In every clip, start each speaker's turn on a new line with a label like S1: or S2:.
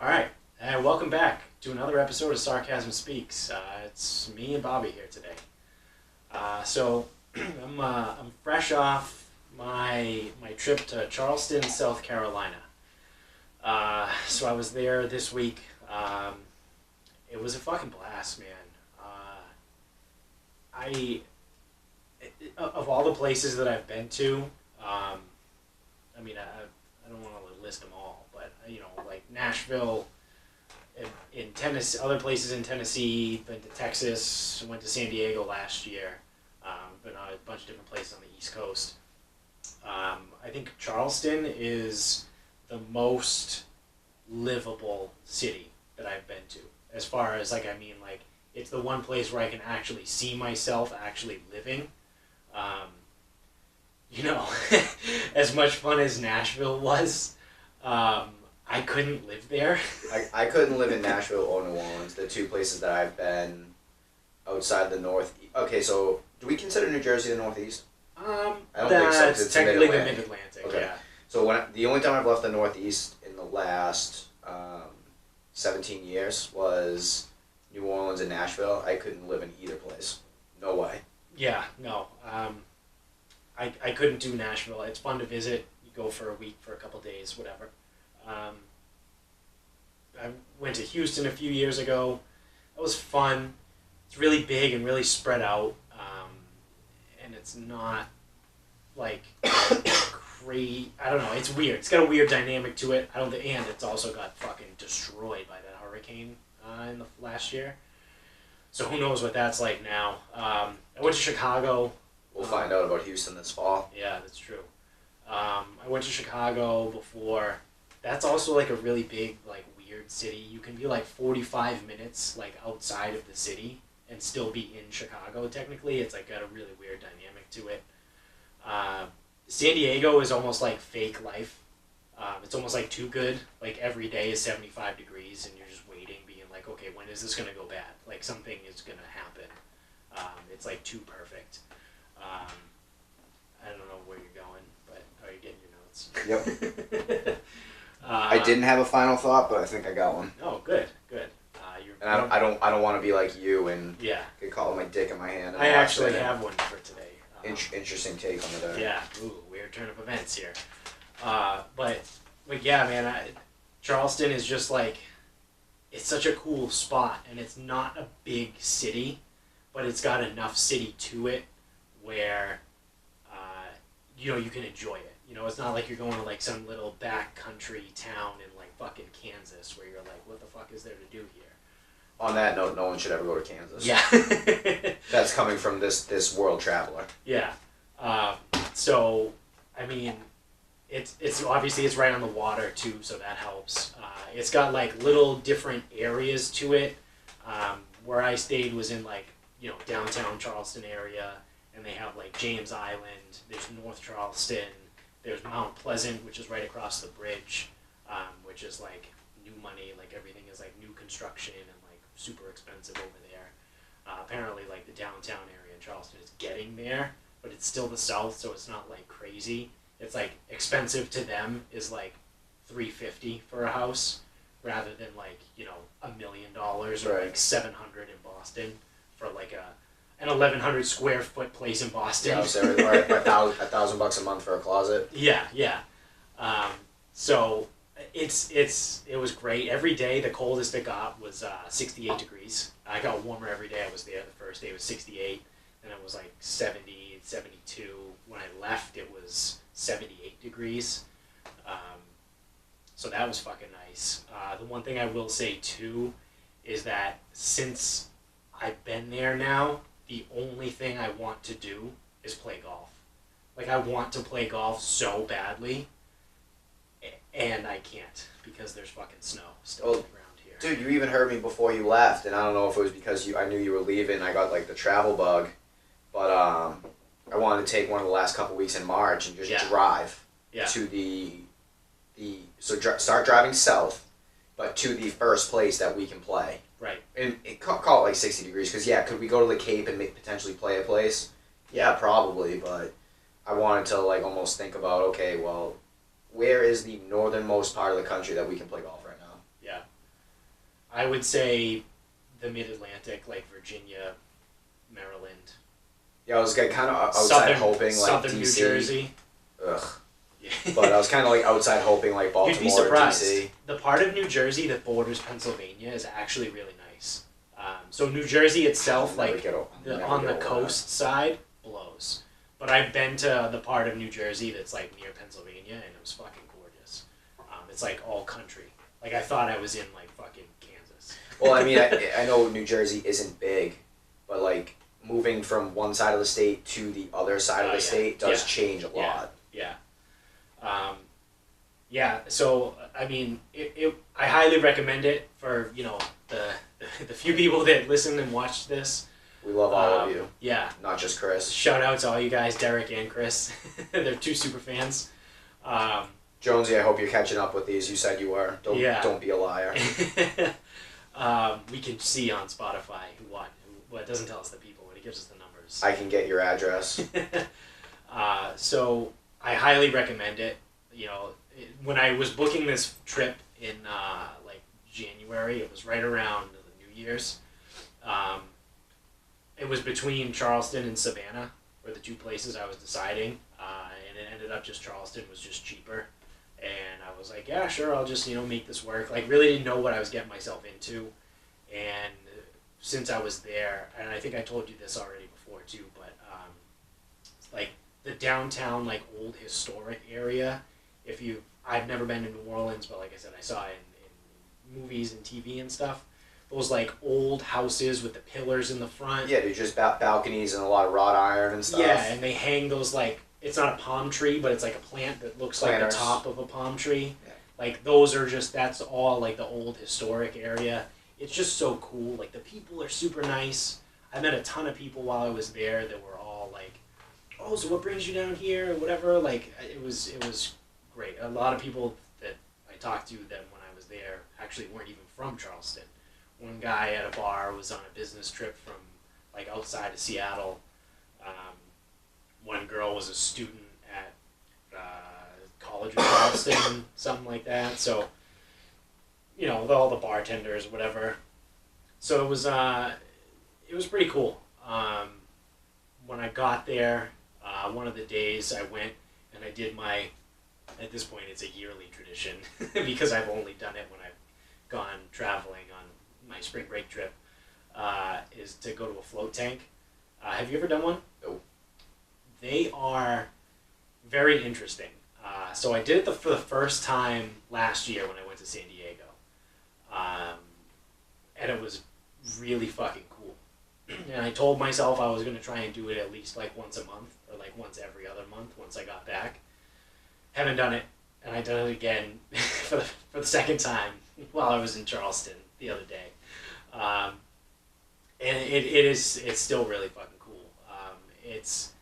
S1: All right, and welcome back to another episode of Sarcasm Speaks. It's me and Bobby here today. So I'm fresh off my trip to Charleston, South Carolina. So I was there this week. It was a fucking blast, man. Of all the places that I've been to, I don't want to list them all, but like Nashville, in Tennessee, other places in Tennessee, been to Texas, went to San Diego last year, been on a bunch of different places on the East Coast. I think Charleston is the most livable city that I've been to. As far as it's the one place where I can actually see myself actually living. As much fun as Nashville was, I couldn't live there.
S2: I couldn't live in Nashville or New Orleans, the two places that I've been outside the North. Okay, so do we consider New Jersey the Northeast?
S1: I don't think so. It's technically the Mid-Atlantic.
S2: Okay.
S1: Yeah.
S2: So the only time I've left the Northeast in the last 17 years was New Orleans and Nashville. I couldn't live in either place. No way.
S1: Yeah, no. I couldn't do Nashville. It's fun to visit. You go for a week, for a couple days, whatever. I went to Houston a few years ago. That was fun. It's really big and really spread out. And it's not like crazy. I don't know. It's weird. It's got a weird dynamic to it. And it's also got fucking destroyed by that hurricane in the last year. So who knows what that's like now. I went to Chicago.
S2: We'll find out about Houston this fall.
S1: Yeah, that's true. I went to Chicago before. That's also like a really big, like, weird city. You can be like 45 minutes like outside of the city and still be in Chicago. Technically, it's like got a really weird dynamic to it. San Diego is almost like fake life. It's almost like too good. Like every day is 75 degrees, and you're just waiting, being like, okay, when is this gonna go bad? Like something is gonna happen. It's like too perfect. I don't know where you're going, but are you getting your notes?
S2: Yep. I didn't have a final thought, but I think I got one.
S1: Oh, good.
S2: And I don't want to be like you and
S1: yeah.
S2: get caught with my dick in my hand.
S1: I actually have one for today.
S2: Interesting take on the day.
S1: Yeah. Ooh, weird turn of events here. But yeah, man. Charleston is just like, it's such a cool spot, and it's not a big city, but it's got enough city to it where you can enjoy it. It's not like you're going to like some little backcountry town in like fucking Kansas where you're like, what the fuck is there to do here?
S2: On that note, no one should ever go to Kansas.
S1: Yeah.
S2: That's coming from this world traveler.
S1: Yeah. So, I mean, it's obviously it's right on the water too, so that helps. It's got like little different areas to it. Where I stayed was in like, downtown Charleston area, and they have like James Island, there's North Charleston, there's Mount Pleasant, which is right across the bridge, which is like new money, like everything is like new construction and like super expensive over there. Apparently like the downtown area in Charleston is getting there, but it's still the South, so it's not like crazy. It's like expensive to them is like $350 for a house, rather than like, $1 million or
S2: right.
S1: like $700 in Boston for like an 1,100 square foot place in Boston.
S2: Yeah, so $1,000 a month for a closet.
S1: Yeah. So it was great. Every day the coldest it got was 68 degrees. I got warmer every day I was there. The first day was 68, and it was like 70, 72. When I left, it was 78 degrees. So that was fucking nice. The one thing I will say too is that since I've been there now, the only thing I want to do is play golf. Like, I want to play golf so badly, and I can't because there's fucking snow still on the ground here.
S2: Dude, you even heard me before you left, and I don't know if it was because I knew you were leaving. I got like the travel bug, but I wanted to take one of the last couple weeks in March and just drive to start driving south, but to the first place that we can play.
S1: Right.
S2: And call it like 60 degrees, because could we go to the Cape and potentially play a place? Yeah, probably, but I wanted to like almost think about, okay, well, where is the northernmost part of the country that we can play golf right now?
S1: Yeah. I would say the Mid-Atlantic, like Virginia, Maryland.
S2: Yeah, I was kind of outside hoping like
S1: Southern
S2: DC.
S1: New Jersey.
S2: Ugh. But I was kind of like outside hoping like Baltimore.
S1: You'd be surprised.
S2: Or DC.
S1: The part of New Jersey that borders Pennsylvania is actually really nice. So New Jersey itself, like on the coast side, blows. But I've been to the part of New Jersey that's like near Pennsylvania, and it was fucking gorgeous. It's like all country. Like I thought I was in like fucking Kansas.
S2: Well, I mean, I know New Jersey isn't big, but like moving from one side of the state to the other side of the state does change a lot.
S1: Yeah. So I mean, I highly recommend it for the few people that listen and watch this.
S2: We love all of you.
S1: Yeah.
S2: Not just Chris.
S1: Shout out to all you guys, Derek and Chris. They're two super fans.
S2: Jonesy, I hope you're catching up with these. You said you were. Don't be a liar.
S1: We can see on Spotify well, it doesn't tell us the people, but it gives us the numbers.
S2: I can get your address.
S1: So I highly recommend it. When I was booking this trip in like January, it was right around the New Year's. It was between Charleston and Savannah were the two places I was deciding, and it ended up just Charleston was just cheaper, and I was like, yeah, sure, I'll just make this work. Like really didn't know what I was getting myself into, and since I was there, and I think I told you this already before too, but like the downtown like old historic area, I've never been to New Orleans, but like I said, I saw it in movies and TV and stuff. Those like old houses with the pillars in the front.
S2: Yeah, they're just balconies and a lot of wrought iron and stuff.
S1: Yeah, and they hang those like, it's not a palm tree, but it's like a plant that looks like the top of a palm tree. Yeah. Like those are that's all like the old historic area. It's just so cool. Like the people are super nice. I met a ton of people while I was there that were all like, oh, so what brings you down here or whatever. Like it was great. A lot of people that I talked to that when I was there actually weren't even from Charleston. One guy at a bar was on a business trip from like outside of Seattle. One girl was a student at College of Charleston, something like that. So, with all the bartenders, whatever. So it was pretty cool. When I got there, one of the days I went and I did at this point it's a yearly tradition because I've only done it when I've gone traveling on my spring break trip, is to go to a float tank. Have you ever done one?
S2: No.
S1: They are very interesting. So I did it for the first time last year when I went to San Diego. And it was really fucking cool. And I told myself I was going to try and do it at least like once a month or like once every other month once I got back. Haven't done it, and I done it again for the second time while I was in Charleston the other day. And it's still really fucking cool. It's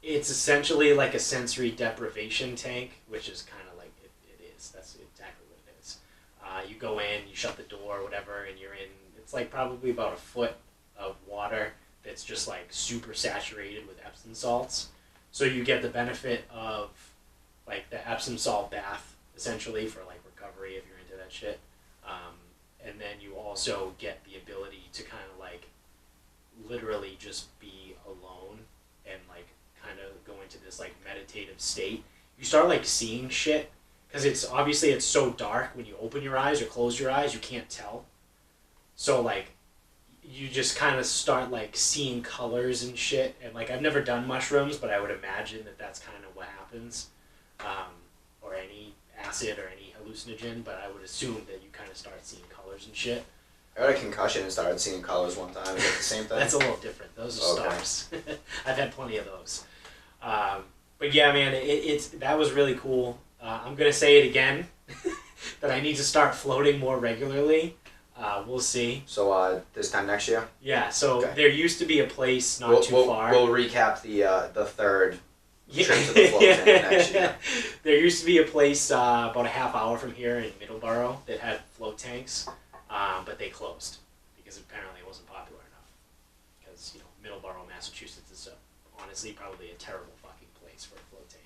S1: essentially like a sensory deprivation tank, which is kind of like it is. That's exactly what it is. You go in, you shut the door, whatever, and you're in. It's like probably about a foot of water that's just like super saturated with Epsom salts. So you get the benefit of like the Epsom salt bath essentially for like recovery if you're into that shit. And then you also get the ability to kind of like literally just be alone and like kind of go into this like meditative state. You start like seeing shit because it's so dark when you open your eyes or close your eyes, you can't tell. So like you just kind of start like seeing colors and shit. And like I've never done mushrooms, but I would imagine that that's kind of what happens, or any acid or any hallucinogen, but I would assume that you kind of start seeing colors and shit.
S2: I got a concussion and started seeing colors one time. Is that the same thing?
S1: That's a little different. Those are stars. I've had plenty of those. But yeah, man, that was really cool. I'm going to say it again, that I need to start floating more regularly. We'll see.
S2: So this time next year?
S1: Yeah, so there used to be a place not too far.
S2: We'll recap the third trip to the float tank next year.
S1: There used to be a place about a half hour from here in Middleborough that had float tanks, but they closed because apparently it wasn't popular enough. Because Middleborough, Massachusetts is honestly probably a terrible fucking place for a float tank.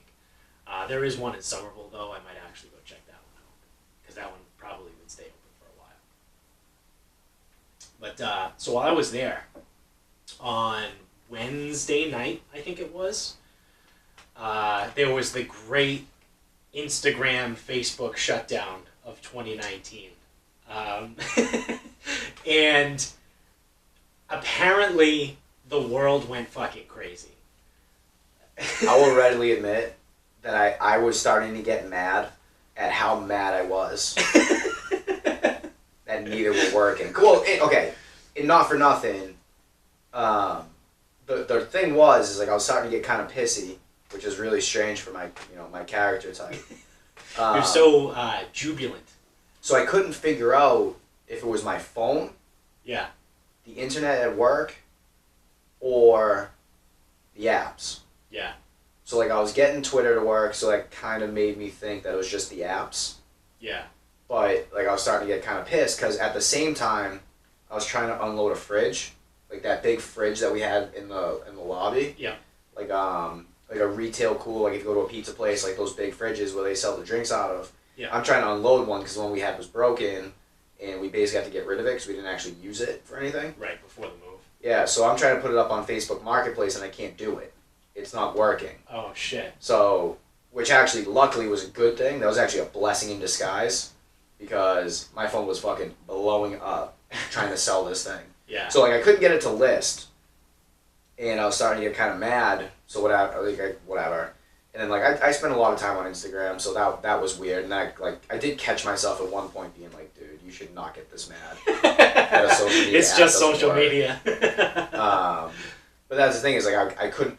S1: There is one in Somerville though. I might actually go check that one out because that one probably would stay open for a while. But so while I was there on Wednesday night, I think it was, there was the great Instagram, Facebook shutdown of 2019. And apparently the world went fucking crazy.
S2: I will readily admit that I was starting to get mad at how mad I was that neither were working. Well, okay, and not for nothing, the thing is like I was starting to get kind of pissy, which is really strange for my my character type.
S1: You're so jubilant.
S2: So I couldn't figure out if it was my phone,
S1: yeah,
S2: the internet at work, or the apps.
S1: Yeah.
S2: So like I was getting Twitter to work, so that kind of made me think that it was just the apps.
S1: Yeah.
S2: But like I was starting to get kind of pissed because at the same time, I was trying to unload a fridge, like that big fridge that we had in the lobby.
S1: Yeah.
S2: Like a retail cool, like if you go to a pizza place, like those big fridges where they sell the drinks out of.
S1: Yeah.
S2: I'm trying to unload one because the one we had was broken, and we basically had to get rid of it because we didn't actually use it for anything.
S1: Right before the move.
S2: Yeah, so I'm trying to put it up on Facebook Marketplace and I can't do it. It's not working.
S1: Oh shit.
S2: So, which actually luckily was a good thing. That was actually a blessing in disguise because my phone was fucking blowing up trying to sell this thing.
S1: Yeah.
S2: So like I couldn't get it to list, and I was starting to get kind of mad. So whatever. And then like I spent a lot of time on Instagram, so that was weird. And I did catch myself at one point being like, dude, you should not get this mad. That a social media
S1: it's just social
S2: work.
S1: media.
S2: But that's the thing is like I couldn't.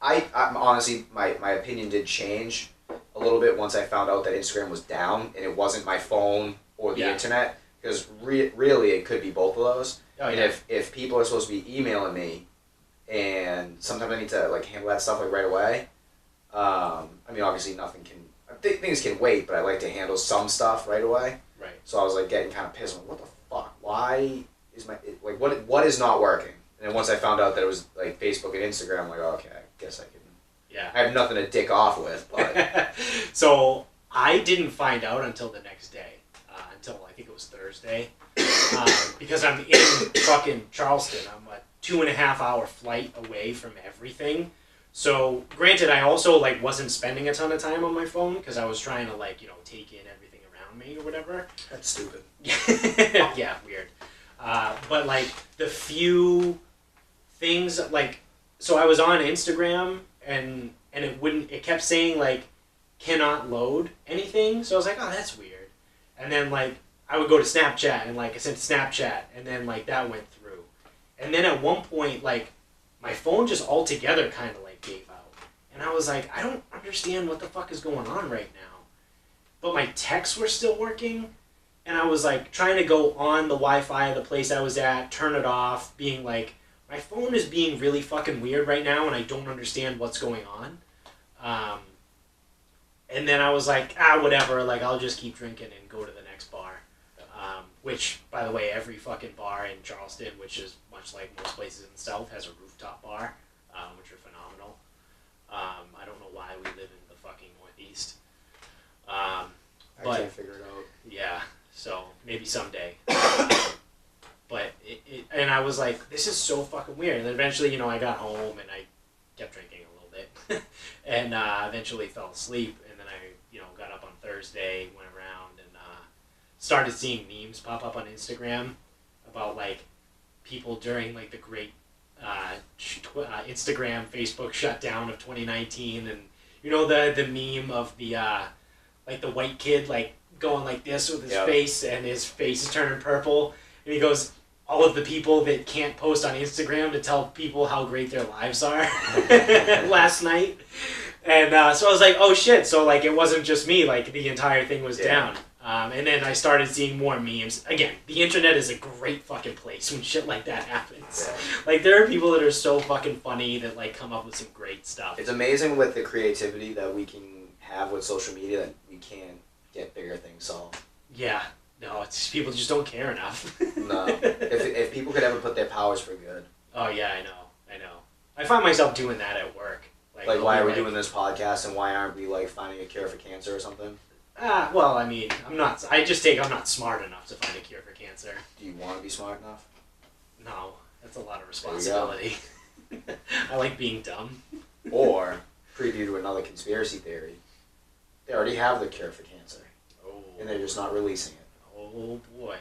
S2: I'm honestly my opinion did change a little bit once I found out that Instagram was down and it wasn't my phone or the internet, because really it could be both of those.
S1: Oh,
S2: and if people are supposed to be emailing me, and sometimes I need to like handle that stuff like right away. I mean, obviously nothing can. Things can wait, but I like to handle some stuff right away.
S1: Right.
S2: So I was like getting kind of pissed. Like, what the fuck? Why is my like what is not working? And then once I found out that it was like Facebook and Instagram, I'm like, oh, okay, I guess I can.
S1: Yeah.
S2: I have nothing to dick off with, but.
S1: So I didn't find out until the next day, until I think it was Thursday, because I'm in fucking Charleston. I'm a 2.5 hour flight away from everything. So granted, I also like wasn't spending a ton of time on my phone because I was trying to like take in everything around me or whatever.
S2: That's stupid.
S1: Yeah, weird. But like the few things like, so I was on Instagram and it kept saying like cannot load anything. So I was like, oh, that's weird. And then like I would go to Snapchat and like I sent Snapchat and then like that went through. And then at one point like my phone just altogether kind of like gave out. And I was like, I don't understand what the fuck is going on right now. But my texts were still working. And I was like trying to go on the Wi-Fi of the place I was at, turn it off, being like, my phone is being really fucking weird right now and I don't understand what's going on. And then I was like, whatever, like I'll just keep drinking and go to the next bar. Which, by the way, every fucking bar in Charleston, which is much like most places in the South, has a rooftop bar, which are phenomenal. I don't know why we live in the fucking Northeast.
S2: I can't figure it out.
S1: Yeah, so maybe someday. But and I was like, this is so fucking weird. And then eventually, I got home and I kept drinking a little bit, and eventually fell asleep. And then I, got up on Thursday, went around and started seeing memes pop up on Instagram about like people during like the great Instagram, Facebook shutdown of 2019, and the meme of the like the white kid like going like this with his face, and his face is turning purple, and he goes, all of the people that can't post on Instagram to tell people how great their lives are last night. And so I was like, oh shit, so like it wasn't just me, like the entire thing was down. And then I started seeing more memes. Again, the internet is a great fucking place when shit like that happens.
S2: Yeah.
S1: Like there are people that are so fucking funny that like come up with some great stuff.
S2: It's amazing with the creativity that we can have with social media that we can get bigger things solved.
S1: Yeah. No, it's just, people just don't care enough.
S2: No. If people could ever put their powers for good. Oh
S1: yeah, I know. I find myself doing that at work.
S2: Like why are we doing this podcast and why aren't we like finding a cure for cancer or something?
S1: Well, I mean, I'm not. I just think I'm not smart enough to find a cure for cancer.
S2: Do you want to be smart enough?
S1: No, that's a lot of responsibility. I like being dumb.
S2: Or, preview to another conspiracy theory, they already have the cure for cancer.
S1: Oh.
S2: And they're just not releasing it.
S1: Oh, boy.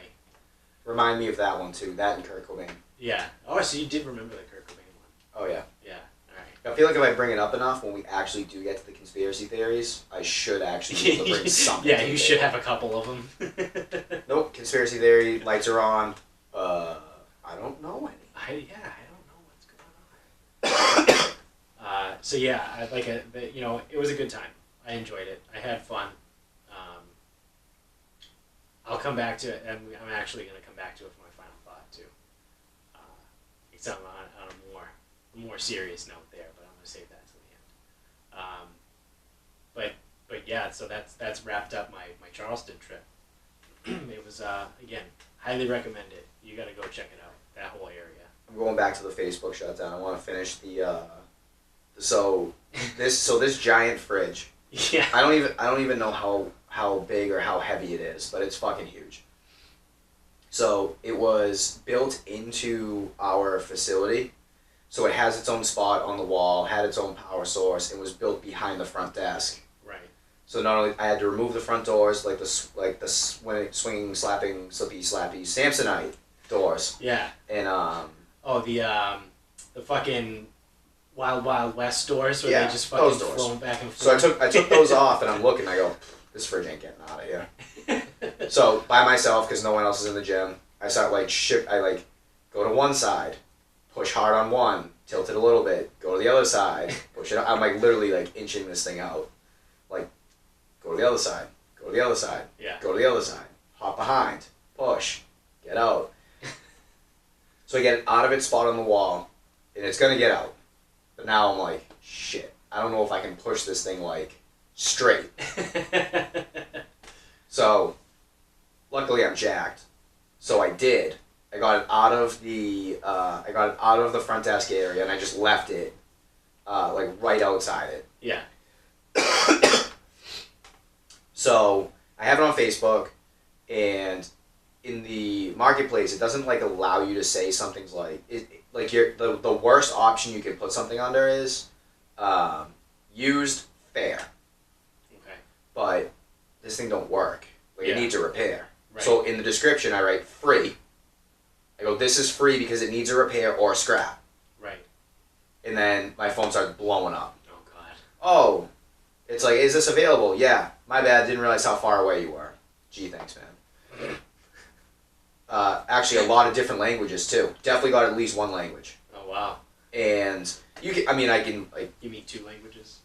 S2: Remind me of that one, too. That and Kurt Cobain.
S1: Yeah. Oh, so you did remember the Kurt Cobain one.
S2: Oh, yeah.
S1: Yeah. All right.
S2: I feel like if I bring it up enough, when we actually do get to the conspiracy theories, I should actually be able to bring something
S1: Yeah,
S2: to
S1: you
S2: the
S1: should
S2: table.
S1: have a couple of them.
S2: Nope, conspiracy theory, lights are on. I don't know any.
S1: I don't know what's going on. So yeah, I like it. You know, it was a good time. I enjoyed it. I had fun. I'll come back to it, and I'm actually going to come back to it for my final thought too. Except on a more serious note there, but I'm going to save that till the end. But yeah, so that's wrapped up my Charleston trip. It was again, highly recommend it. You got to go check it out. That whole area.
S2: I'm going back to the Facebook shutdown. I want to finish this giant fridge.
S1: Yeah.
S2: I don't even know how big or how heavy it is, but it's fucking huge. So it was built into our facility, so it has its own spot on the wall, had its own power source, and was built behind the front desk.
S1: Right.
S2: So not only I had to remove the front doors, like the swinging, slapping, slippy, slappy Samsonite doors.
S1: Yeah.
S2: And
S1: the fucking Wild Wild West doors where
S2: Yeah,
S1: they just fucking
S2: those doors.
S1: flown back and
S2: So
S1: forth.
S2: I took those off, and I'm looking. I go, this fridge ain't getting out of here. So by myself, because no one else is in the gym, I start go to one side, push hard on one, tilt it a little bit, go to the other side, push it. I'm like literally like inching this thing out. Like, go to the other side, go to the other side,
S1: Yeah.
S2: go to the other side, hop behind, push, get out. So I get it out of its spot on the wall, and it's gonna get out. But now I'm like, shit, I don't know if I can push this thing like straight. So, luckily I'm jacked. So I did. I got it out of the front desk area, and I just left it, like right outside it.
S1: Yeah.
S2: So I have it on Facebook, and in the marketplace, it doesn't like allow you to say something's like the worst option you can put something under is used fair.
S1: Okay.
S2: But this thing don't work. Like
S1: Yeah.
S2: it needs a repair.
S1: Right.
S2: So in the description, I write free. I go, this is free because it needs a repair or scrap.
S1: Right.
S2: And then my phone starts blowing up.
S1: Oh God.
S2: Oh, it's like, is this available? Yeah. My bad. Didn't realize how far away you were. Gee, thanks, man. Actually, a lot of different languages too. Definitely got at least one language.
S1: Oh wow.
S2: And you can. I mean, I can like.
S1: You mean 2 languages?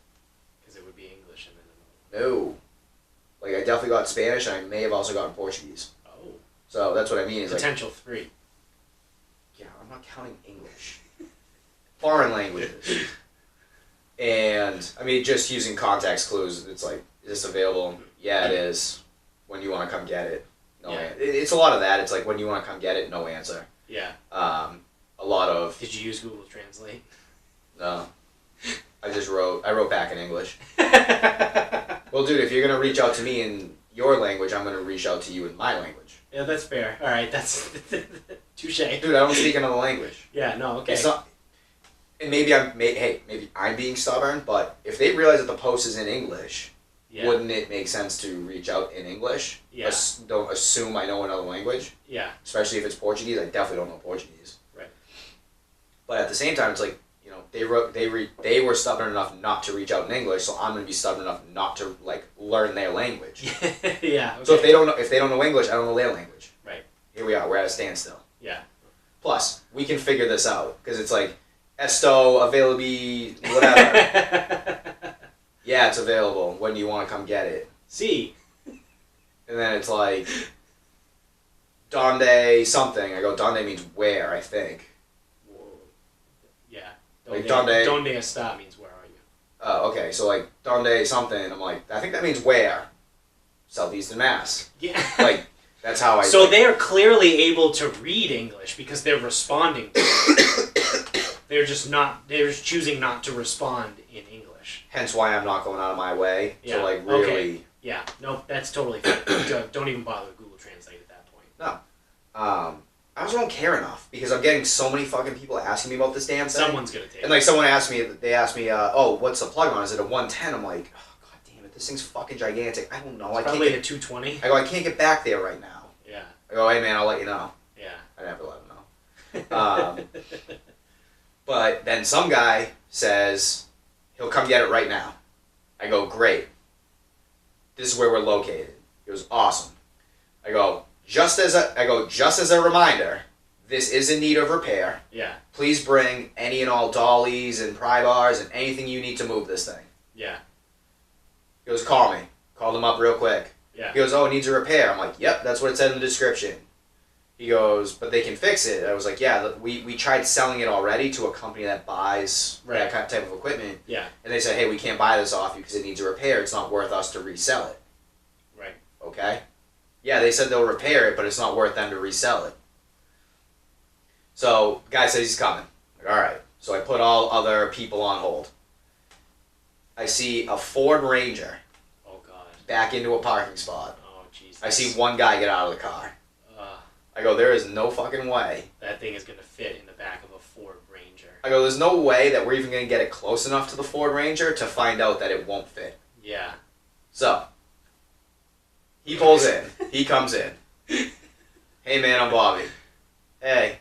S1: Because it would be English and then another.
S2: No. Like I definitely got Spanish, and I may have also gotten Portuguese.
S1: Oh.
S2: So that's what I mean. Is like,
S1: Potential 3.
S2: yeah, I'm not counting English. Foreign languages. And I mean, just using context clues. It's like, is this available? Yeah, it is. When do you want to come get it? No.
S1: Yeah.
S2: It's a lot of that. It's like, when do you want to come get it? No answer.
S1: Yeah.
S2: A lot of.
S1: Did you use Google Translate?
S2: No. I wrote back in English. Well, dude, if you're going to reach out to me in your language, I'm going to reach out to you in my language.
S1: Yeah, that's fair. All right, that's touche.
S2: Dude, I don't speak another language.
S1: Yeah, no, okay.
S2: It's not, and maybe I'm being stubborn, but if they realize that the post is in English,
S1: Yeah.
S2: wouldn't it make sense to reach out in English?
S1: Yeah.
S2: Don't assume I know another language,
S1: Yeah.
S2: especially if it's Portuguese. I definitely don't know Portuguese.
S1: Right.
S2: But at the same time, it's like, you know, they were stubborn enough not to reach out in English, so I'm gonna be stubborn enough not to like learn their language.
S1: Yeah. Okay.
S2: So if they don't know English, I don't know their language.
S1: Right.
S2: Here we are. We're at a standstill.
S1: Yeah.
S2: Plus, we can figure this out because it's like esto available whatever. Yeah, it's available. When do you want to come get it?
S1: See.
S2: And then it's like donde something. I go, donde means where, I think.
S1: Whoa. Yeah.
S2: Like donde.
S1: Donde está means where are you?
S2: Oh, okay. So like donde something. I'm like, I think that means where. Southeastern Mass.
S1: Yeah.
S2: Like that's how I.
S1: So they are clearly able to read English because they're responding to it. They're just choosing not to respond in English.
S2: Hence why I'm not going out of my way
S1: Yeah,
S2: to like really
S1: okay. Yeah. Nope. That's totally fine. Don't even bother with Google Translate at that point.
S2: No. I also don't care enough because I'm getting so many fucking people asking me about this damn thing.
S1: Someone's gonna take it.
S2: And like someone asked me, oh, what's the plug on? Is it a 110? I'm like, oh, god damn it, this thing's fucking gigantic. I don't know.
S1: It's probably a 220.
S2: I go, I can't get back there right now.
S1: Yeah.
S2: I go, hey man, I'll let you know.
S1: Yeah.
S2: I never let him know. But then some guy says he'll come get it right now. I go, great. This is where we're located. He goes, awesome. I go, just as a reminder, this is in need of repair.
S1: Yeah. Please
S2: bring any and all dollies and pry bars and anything you need to move this thing.
S1: Yeah.
S2: He goes, call me. Called him up real quick.
S1: Yeah.
S2: He goes, oh, it needs a repair. I'm like, yep, that's what it said in the description. He goes, but they can fix it. I was like, yeah, we tried selling it already to a company that buys that kind of type of equipment.
S1: Yeah.
S2: And they said, hey, we can't buy this off you because it needs a repair. It's not worth us to resell it.
S1: Right.
S2: Okay? Yeah, they said they'll repair it, but it's not worth them to resell it. So, the guy says he's coming. Like, all right. So I put all other people on hold. I see a Ford Ranger.
S1: Oh, God.
S2: Back into a parking spot.
S1: Oh, Jesus.
S2: I see one guy get out of the car. I go, there is no fucking way.
S1: That thing is going to fit in the back of a Ford Ranger.
S2: I go, there's no way that we're even going to get it close enough to the Ford Ranger to find out that it won't fit.
S1: Yeah.
S2: So, he pulls in. He comes in. Hey, man, I'm Bobby. Hey.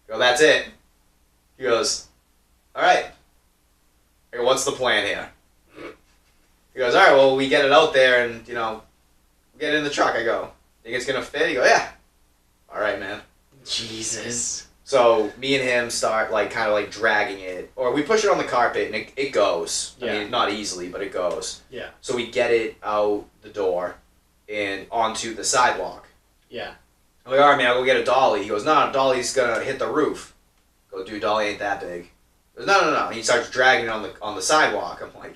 S2: I go, that's it. He goes, all right. I go, what's the plan here? He goes, all right, well, we get it out there and, get it in the truck. I go, think it's going to fit? He goes, yeah. All right, man.
S1: Jesus.
S2: So, me and him start, kind of dragging it. Or we push it on the carpet, and it goes.
S1: Yeah.
S2: I mean, not easily, but it goes.
S1: Yeah.
S2: So we get it out the door and onto the sidewalk.
S1: Yeah.
S2: I'm like, all right, man, I'll go get a dolly. He goes, no, dolly's going to hit the roof. I go, dude, dolly ain't that big. He goes, no. He starts dragging it on the sidewalk. I'm like,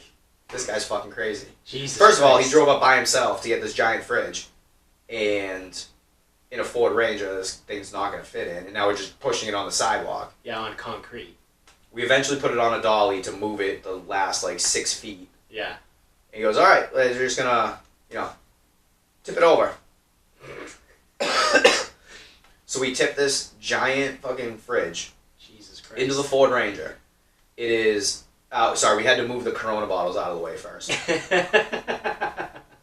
S2: this guy's fucking crazy.
S1: Jesus
S2: First of all, he
S1: Christ.
S2: drove up by himself to get this giant fridge. And in a Ford Ranger, this thing's not going to fit in. And now we're just pushing it on the sidewalk.
S1: Yeah, on concrete.
S2: We eventually put it on a dolly to move it the last, 6 feet.
S1: Yeah.
S2: And he goes, all right, we're just going to, tip it over. So we tip this giant fucking fridge
S1: Jesus Christ.
S2: into the Ford Ranger. It is... sorry, we had to move the Corona bottles out of the way first.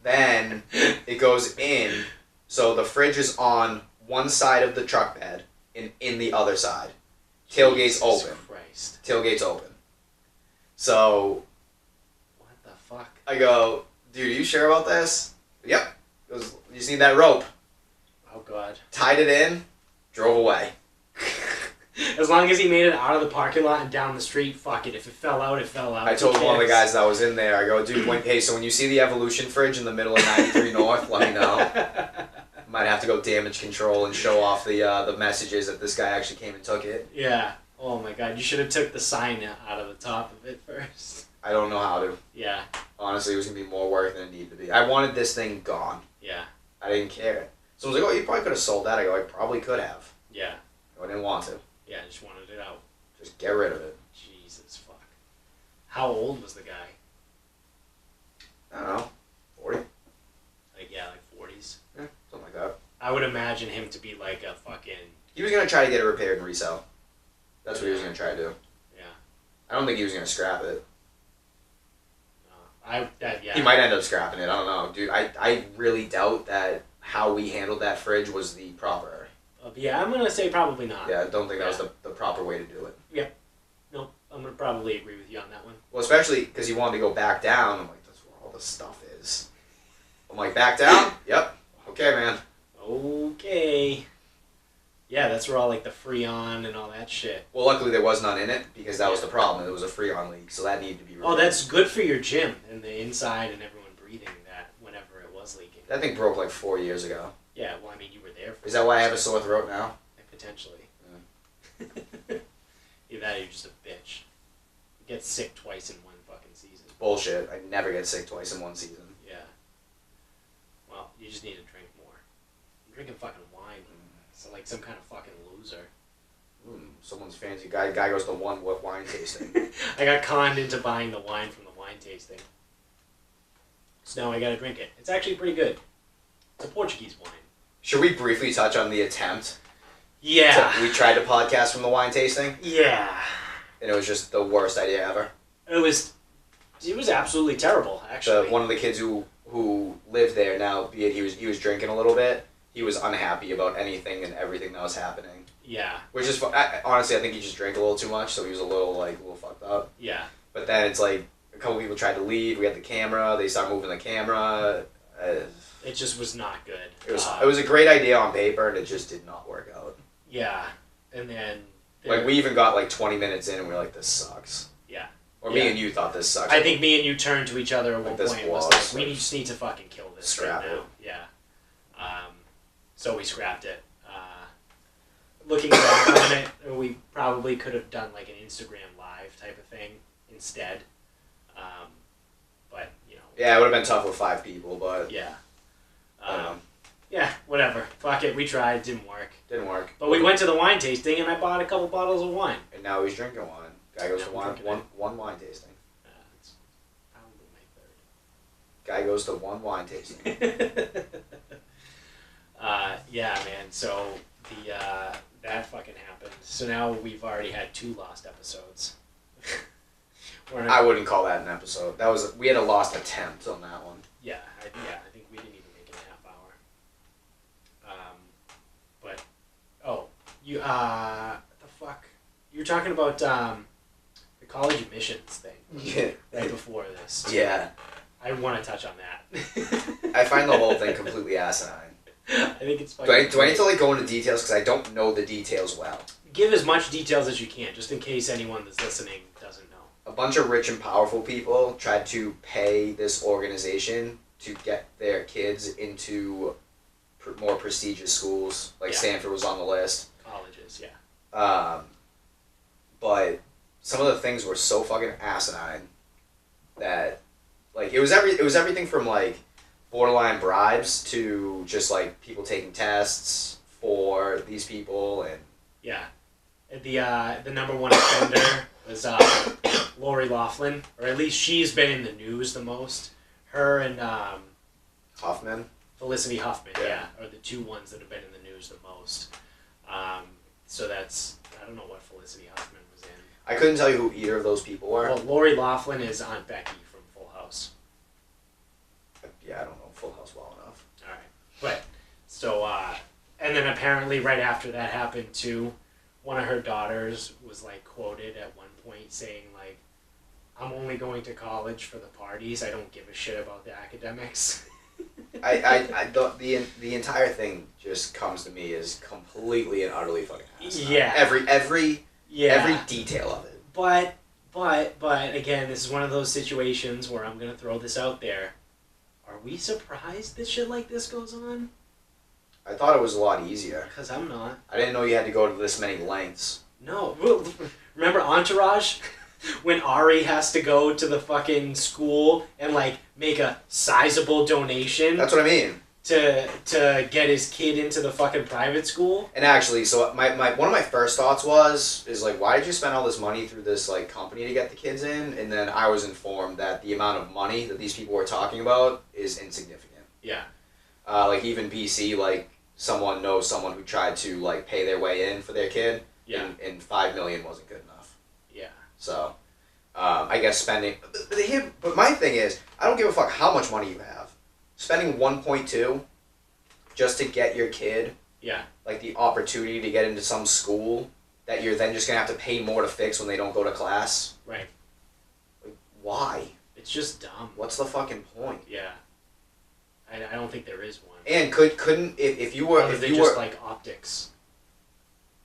S2: Then it goes in... So the fridge is on one side of the truck bed and in the other side. Tailgate's open.
S1: Christ.
S2: Tailgate's open. So
S1: What the fuck?
S2: I go, dude, are you sure about this? Yep. He goes, you just need that rope.
S1: Oh, God.
S2: Tied it in, drove away.
S1: As long as he made it out of the parking lot and down the street, fuck it. If it fell out, it fell out.
S2: I told one of the guys that was in there, I go, dude, so when you see the Evolution fridge in the middle of 93 North, let me know. Might have to go damage control and show off the messages that this guy actually came and took it.
S1: Yeah. Oh my God. You should have took the sign out of the top of it first.
S2: I don't know how to.
S1: Yeah.
S2: Honestly, it was going to be more work than it needed to be. I wanted this thing gone.
S1: Yeah.
S2: I didn't care. So I was like, oh, you probably could have sold that. I go, I probably could have.
S1: Yeah.
S2: I didn't want to.
S1: Yeah, I just wanted it out.
S2: Just get rid of it.
S1: Jesus fuck. How old was the guy?
S2: I don't know. 40?
S1: Like 40s.
S2: Yeah, something like that.
S1: I would imagine him to be like a fucking...
S2: He was going to try to get it repaired and resell. That's what he was going to try to do.
S1: Yeah.
S2: I don't think he was going to scrap it.
S1: Yeah.
S2: He might end up scrapping it. I don't know. Dude, I really doubt that how we handled that fridge was the proper...
S1: Yeah, I'm going to say probably not.
S2: Yeah, I don't think that was the proper way to do it.
S1: Yep. No, I'm going to probably agree with you on that one.
S2: Well, especially because he wanted to go back down. I'm like, that's where all the stuff is. I'm like, back down? Yep. Okay, man.
S1: Okay. Yeah, that's where all the Freon and all that shit.
S2: Well, luckily there was none in it because that was the problem. It was a Freon leak, so that needed to be removed.
S1: Oh, that's good for your gym and the inside and everyone breathing that whenever it was leaking.
S2: That thing broke 4 years ago.
S1: Yeah, well, I mean, you were there for
S2: Is that why I have a sore throat now?
S1: Potentially. Yeah. Either that or you're just a bitch. You get sick twice in one fucking season.
S2: Bullshit. I never get sick twice in one season.
S1: Yeah. Well, you just need to drink more. I'm drinking fucking wine. So like some kind of fucking loser.
S2: Someone's fancy guy goes to one wine tasting.
S1: I got conned into buying the wine from the wine tasting. So now I gotta drink it. It's actually pretty good. It's a Portuguese wine.
S2: Should we briefly touch on the attempt?
S1: Yeah.
S2: We tried to podcast from the wine tasting.
S1: Yeah.
S2: And it was just the worst idea ever.
S1: It was absolutely terrible, actually.
S2: One of the kids who lived there now, be it he was drinking a little bit, he was unhappy about anything and everything that was happening.
S1: Yeah.
S2: Which is, honestly, I think he just drank a little too much, so he was a little fucked up.
S1: Yeah.
S2: But then it's like, a couple people tried to leave, we had the camera, they started moving the camera.
S1: It just was not good.
S2: It was a great idea on paper, and it just did not work out.
S1: Yeah. And then...
S2: Like, we even got 20 minutes in, and we were like, this sucks.
S1: Yeah.
S2: Or me and you thought this sucks.
S1: I think me and you turned to each other at one point and was like, we just need to fucking kill this
S2: scrap
S1: right now.
S2: it.
S1: Yeah. So we scrapped it. Looking back on it, we probably could have done like an Instagram live type of thing instead. But, you know.
S2: Yeah, it would have been tough with 5 people, but...
S1: Yeah. Yeah, whatever. Fuck it, we tried, didn't work.
S2: Didn't work.
S1: But we went to the wine tasting and I bought a couple bottles of wine.
S2: And now he's drinking wine. Guy goes to one wine tasting.
S1: It's probably my third.
S2: Guy goes to one wine tasting.
S1: Yeah, man. So that fucking happened. So now we've already had 2 lost episodes.
S2: I wouldn't call that an episode. We had a lost attempt on that one.
S1: Yeah, I think we didn't even make it a half hour. But you the fuck? You were talking about the college admissions thing.
S2: Yeah.
S1: Right before this.
S2: Yeah.
S1: I want to touch on that.
S2: I find the whole thing completely asinine.
S1: I think it's fucking...
S2: Do I need to go into details because I don't know the details well?
S1: Give as much details as you can, just in case anyone that's listening doesn't know.
S2: A bunch of rich and powerful people tried to pay this organization to get their kids into more prestigious schools. Like Stanford was on the list.
S1: Colleges, yeah.
S2: But some of the things were so fucking asinine that, like, it was everything from like borderline bribes to just like people taking tests for these people and
S1: the number one offender was Lori Loughlin, or at least she's been in the news the most. Her and
S2: Huffman.
S1: Felicity Huffman, are the 2 ones that have been in the news the most. So that's, I don't know what Felicity Huffman was in.
S2: I couldn't tell you who either of those people were.
S1: Well, Lori Loughlin is Aunt Becky from Full House.
S2: Yeah, I don't know Full House well enough.
S1: Alright. But, so, and then apparently right after that happened too, one of her daughters was like quoted at one point saying like, I'm only going to college for the parties, I don't give a shit about the academics.
S2: The entire thing just comes to me as completely and utterly fucking asinine.
S1: Yeah.
S2: Every detail of it.
S1: But again, this is one of those situations where I'm gonna throw this out there. Are we surprised that shit like this goes on?
S2: I thought it was a lot easier.
S1: Because I'm not.
S2: I didn't know you had to go to this many lengths.
S1: No. Remember Entourage? When Ari has to go to the fucking school and like make a sizable donation.
S2: That's what I mean.
S1: To get his kid into the fucking private school.
S2: And actually, so my one of my first thoughts is like, why did you spend all this money through this like company to get the kids in? And then I was informed that the amount of money that these people were talking about is insignificant.
S1: Yeah.
S2: Like even BC, like someone knows someone who tried to like pay their way in for their kid.
S1: Yeah.
S2: And $5 million wasn't good enough.
S1: Yeah.
S2: So, I guess spending... But my thing is, I don't give a fuck how much money you have. Spending 1.2 just to get your kid, like the opportunity to get into some school that you're then just going to have to pay more to fix when they don't go to class.
S1: Right.
S2: Like, why?
S1: It's just dumb.
S2: What's the fucking point?
S1: Yeah. I don't think there is one.
S2: And couldn't... If you were...
S1: If you just like optics.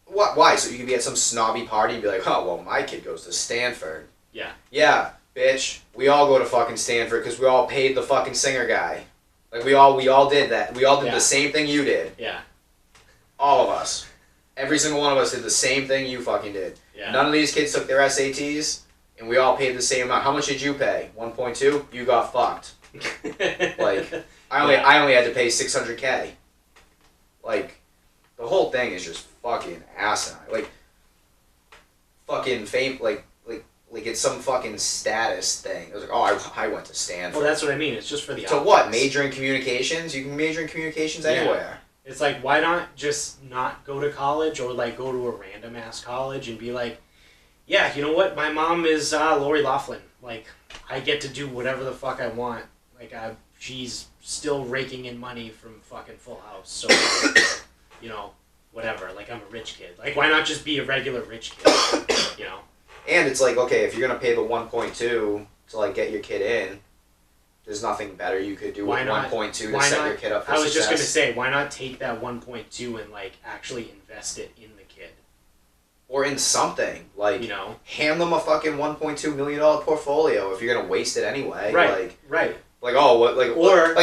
S2: What? Why? So you could be at some snobby party and be like, oh, well, my kid goes to Stanford.
S1: Yeah.
S2: Yeah, bitch. We all go to fucking Stanford because we all paid the fucking singer guy. Like, we all did that. We all did the same thing you did.
S1: Yeah.
S2: All of us. Every single one of us did the same thing you fucking did.
S1: Yeah.
S2: None of these kids took their SATs, and we all paid the same amount. How much did you pay? 1.2? You got fucked. Like, I only had to pay $600K. Like, the whole thing is just fucking asinine. Like, fucking fame, like like it's some fucking status thing. It was like, oh, I went to Stanford.
S1: Well, that's what I mean. It's just for the.
S2: So what? Major in communications? You can major in communications anywhere.
S1: It's like, why not just not go to college or like go to a random ass college and be like, yeah, you know what? My mom is Lori Loughlin. Like, I get to do whatever the fuck I want. Like, she's still raking in money from fucking Full House. So, you know, whatever. Like, I'm a rich kid. Like, why not just be a regular rich kid? You know?
S2: And it's like, okay, if you're going to pay the 1.2 to, like, get your kid in, there's nothing better you could do with 1.2 to set your kid up for success.
S1: I was just going to say, why not take that 1.2 and, like, actually invest it in the kid?
S2: Or in something. Like,
S1: you know?
S2: Hand them a fucking $1.2 million portfolio if you're going to waste it anyway.
S1: Right, right.
S2: Like, oh, what, like, or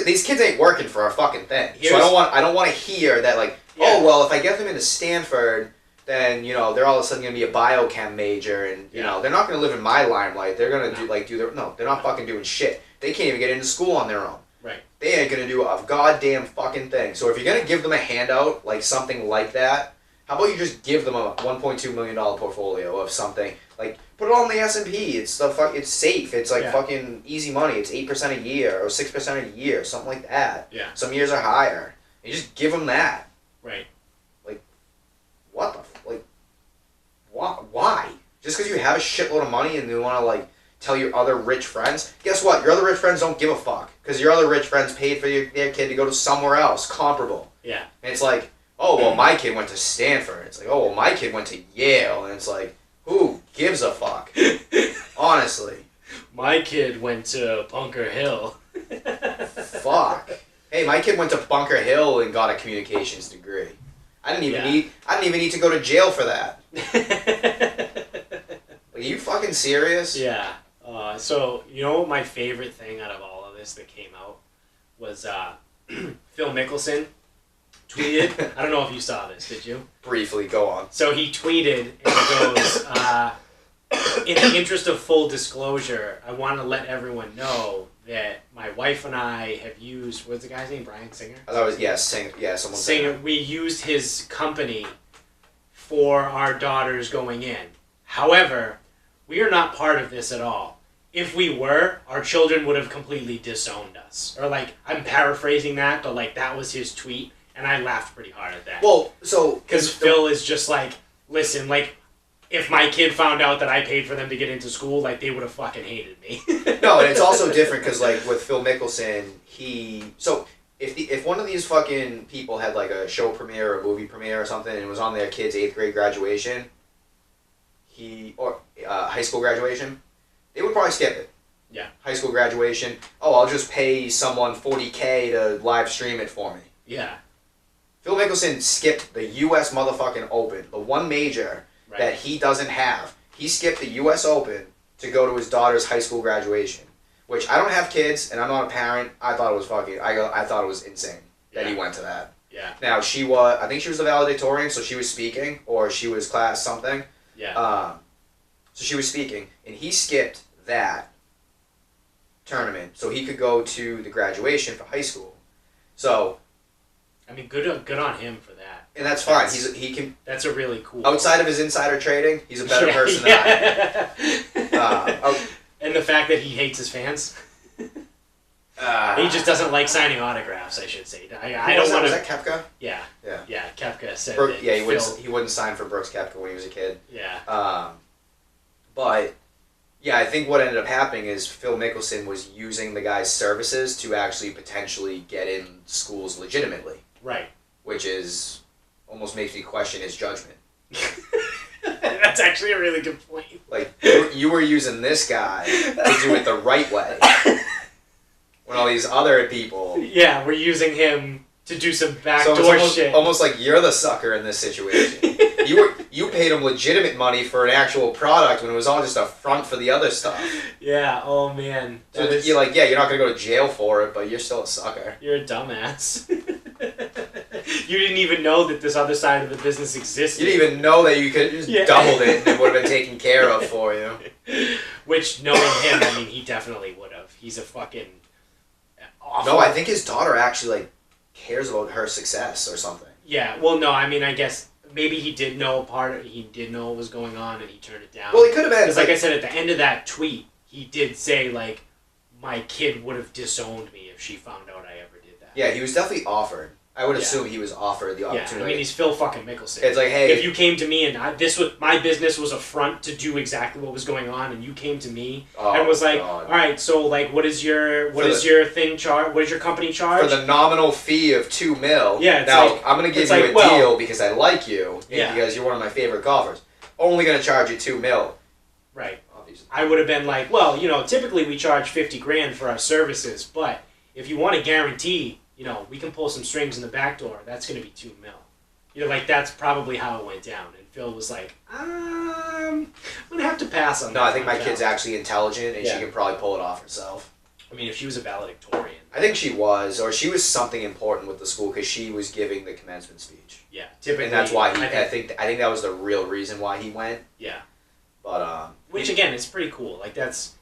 S2: these kids ain't working for a fucking thing. So I don't want to hear that, like, oh, well, if I get them into Stanford, then, you know, they're all of a sudden going to be a biochem major, and, you know, they're not going to live in my limelight. They're going to they're not fucking doing shit. They can't even get into school on their own.
S1: Right.
S2: They ain't going to do a goddamn fucking thing. So if you're going to give them a handout, like something like that, how about you just give them a $1.2 million portfolio of something, like, put it all in the S&P. It's it's safe. It's like fucking easy money. It's 8% a year or 6% a year, something like that.
S1: Yeah.
S2: Some years are higher. You just give them that.
S1: Right.
S2: Like, what the why? Just because you have a shitload of money and you want to like tell your other rich friends? Guess what? Your other rich friends don't give a fuck because your other rich friends paid for their kid to go to somewhere else comparable.
S1: Yeah.
S2: And it's like, oh well, my kid went to Stanford. It's like, oh well, my kid went to Yale, and it's like, who gives a fuck? Honestly.
S1: My kid went to Bunker Hill.
S2: Fuck. Hey, my kid went to Bunker Hill and got a communications degree. I didn't even need to go to jail for that. Like, are you fucking serious?
S1: Yeah. So you know what my favorite thing out of all of this that came out was Phil Mickelson tweeted. I don't know if you saw this. Did you?
S2: Briefly, go on.
S1: So he tweeted and it goes, in the interest of full disclosure, I want to let everyone know that my wife and I have used, what's the guy's name? Brian Singer?
S2: I thought it was, someone
S1: Singer. We used his company for our daughters going in. However, we are not part of this at all. If we were, our children would have completely disowned us. Or like, I'm paraphrasing that, but like that was his tweet, and I laughed pretty hard at that.
S2: Well, so...
S1: Because Phil is just like, listen, like, if my kid found out that I paid for them to get into school, like, they would have fucking hated me.
S2: No, and it's also different because, like, with Phil Mickelson, so if one of these fucking people had, like, a show premiere or a movie premiere or something and it was on their kid's 8th grade graduation, or high school graduation, they would probably skip it.
S1: Yeah.
S2: High school graduation, oh, I'll just pay someone $40K to live stream it for me.
S1: Yeah.
S2: Phil Mickelson skipped the U.S. motherfucking Open, the one major that he doesn't have. He skipped the U.S. Open to go to his daughter's high school graduation, which I don't have kids and I'm not a parent. I thought it was I thought it was insane that he went to that.
S1: Yeah.
S2: Now I think she was the valedictorian, so she was speaking, or she was class something.
S1: Yeah.
S2: So she was speaking, and he skipped that tournament so he could go to the graduation for high school. So,
S1: I mean, good on him for that.
S2: And that's fine. He can.
S1: That's a really cool.
S2: Outside of his insider trading, he's a better person than I am.
S1: And the fact that he hates his fans. He just doesn't like signing autographs, I should say. I don't want to.
S2: Was that Koepka?
S1: Yeah.
S2: Yeah.
S1: Yeah. Koepka said
S2: that. Yeah,
S1: Phil...
S2: he wouldn't sign for Brooks Koepka when he was a kid.
S1: Yeah.
S2: But yeah, I think what ended up happening is Phil Mickelson was using the guy's services to actually potentially get in schools legitimately.
S1: Right.
S2: Which is almost makes me question his judgment.
S1: That's actually a really good point.
S2: Like, you were using this guy to do it the right way. When all these other people...
S1: Yeah, we're using him to do some backdoor shit.
S2: Almost like you're the sucker in this situation. You paid him legitimate money for an actual product when it was all just a front for the other stuff.
S1: Yeah, oh man.
S2: So you're like, yeah, you're not going to go to jail for it, but you're still a sucker.
S1: You're a dumbass. You didn't even know that this other side of the business existed.
S2: You didn't even know that you could just doubled it and it would have been taken care of for you.
S1: Which, knowing him, I mean, he definitely would have. He's a fucking awful...
S2: No, I think his daughter actually, like, cares about her success or something.
S1: Yeah, well, no, I mean, I guess maybe he did know he did know what was going on and he turned it down.
S2: Well, he could have been.
S1: Because like I said, at the end of that tweet, he did say, like, my kid would have disowned me if she found out I ever did that.
S2: Yeah, he was definitely offered. I would assume he was offered the opportunity.
S1: Yeah, I mean, he's Phil fucking Mickelson.
S2: It's like, hey,
S1: if you came to me and my business was a front to do exactly what was going on, and you came to me and was like, all right, so like, what is your thing charge? What is your company charge?
S2: For the nominal fee of $2 million.
S1: Yeah.
S2: Now like, I'm gonna give you a deal because I like you. Yeah. Because you're one of my favorite golfers. Only gonna charge you $2 million.
S1: Right. Obviously. I would have been like, well, typically we charge $50,000 for our services, but if you want a guarantee. We can pull some strings in the back door. That's going to be $2 million. Like, that's probably how it went down. And Phil was like, I'm going to have to pass on that.
S2: No, I think my kid's actually intelligent, and she can probably pull it off herself.
S1: I mean, if she was a valedictorian.
S2: I think she was, or she was something important with the school because she was giving the commencement speech.
S1: Yeah, typically.
S2: And that's why I think that was the real reason why he went.
S1: Yeah.
S2: But,
S1: which, again, is pretty cool. Like, that's...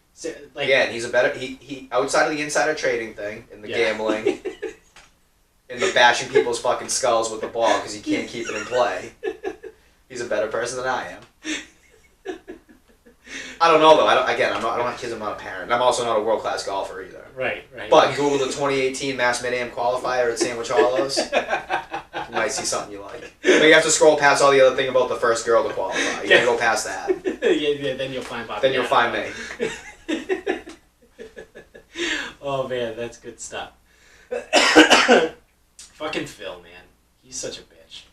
S1: Like,
S2: yeah, and he's a better... He outside of the insider trading thing, and the gambling... and the bashing people's fucking skulls with the ball because he can't keep it in play. He's a better person than I am. I don't know though. I don't have kids. I'm not a parent. I'm also not a world class golfer either.
S1: Right.
S2: But Google the 2018 Mass Mid-Am qualifier at Sandwich Hollows. You might see something you like. But you have to scroll past all the other thing about the first girl to qualify. You gotta go past that.
S1: Yeah. Then you'll find Bobby.
S2: Then you'll find me.
S1: Oh man, that's good stuff. Fucking Phil, man. He's such a bitch.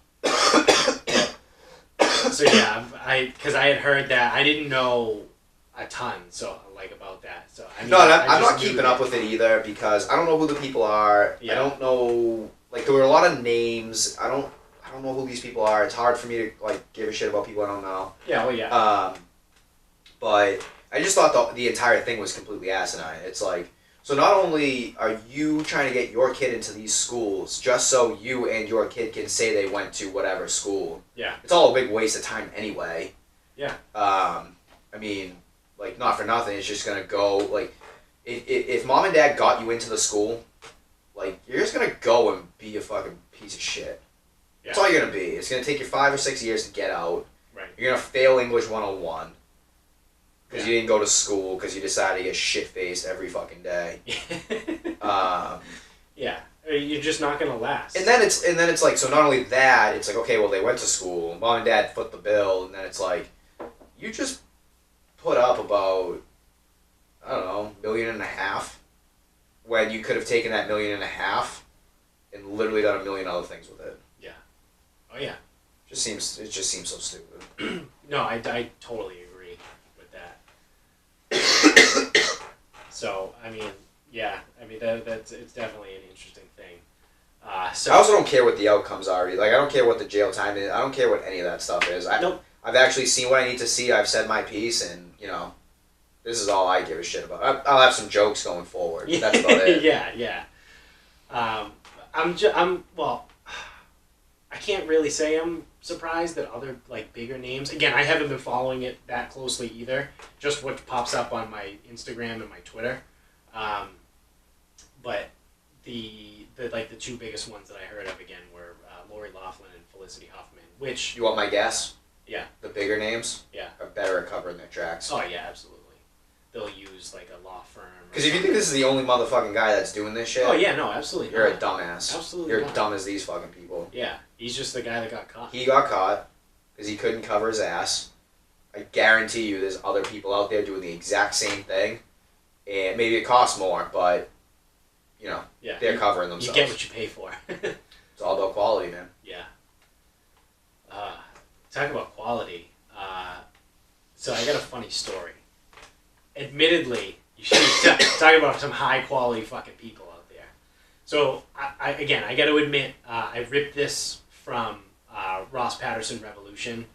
S1: So yeah, because I had heard that. I didn't know a ton, about that. So I mean,
S2: I'm not keeping up with it either because I don't know who the people are. Yeah. I don't know. Like, there were a lot of names. I don't know who these people are. It's hard for me to give a shit about people I don't know.
S1: Yeah. Well, yeah.
S2: But I just thought the entire thing was completely asinine. It's like. So not only are you trying to get your kid into these schools just so you and your kid can say they went to whatever school.
S1: Yeah.
S2: It's all a big waste of time anyway.
S1: Yeah.
S2: I mean, not for nothing, it's just going to go, if mom and dad got you into the school, you're just going to go and be a fucking piece of shit. Yeah. That's all you're going to be. It's going to take you 5 or 6 years to get out.
S1: Right.
S2: You're going to fail English 101. Because you didn't go to school because you decided to get shit-faced every fucking day.
S1: Yeah. You're just not going to last.
S2: And then it's like, so not only that, it's like, okay, well, they went to school, mom and dad foot the bill, and then it's like, you just put up about, I don't know, $1.5 million when you could have taken that $1.5 million and literally done 1 million other things with it.
S1: Yeah. Oh, yeah.
S2: It just seems so stupid.
S1: No, I totally agree. So I mean, it's definitely an interesting thing. So
S2: I also don't care what the outcomes are. I don't care what the jail time is. I don't care what any of that stuff is.
S1: Nope.
S2: I've actually seen what I need to see. I've said my piece, and this is all I give a shit about. I'll have some jokes going forward. But that's about it.
S1: Yeah. Well, I can't really say I'm surprised that other bigger names. Again, I haven't been following it that closely either. Just what pops up on my Instagram and my Twitter. But the two biggest ones that I heard of again were Lori Loughlin and Felicity Huffman. Which
S2: you want my guess?
S1: Yeah.
S2: The bigger names.
S1: Yeah.
S2: Are better at covering their tracks.
S1: Oh yeah, absolutely. They'll use a law firm.
S2: Because if you think this is the only motherfucking guy that's doing this shit...
S1: Oh, yeah, no, absolutely
S2: You're a dumbass.
S1: Absolutely
S2: You're
S1: not.
S2: dumb as these fucking people.
S1: Yeah, he's just the guy that got caught.
S2: He got caught because he couldn't cover his ass. I guarantee you there's other people out there doing the exact same thing. And maybe it costs more, but, they're covering themselves.
S1: You get what you pay for.
S2: It's all about quality, man.
S1: Yeah. Talk about quality. So I got a funny story. Admittedly, you should talk about some high quality fucking people out there. So I got to admit, I ripped this from Ross Patterson Revolution.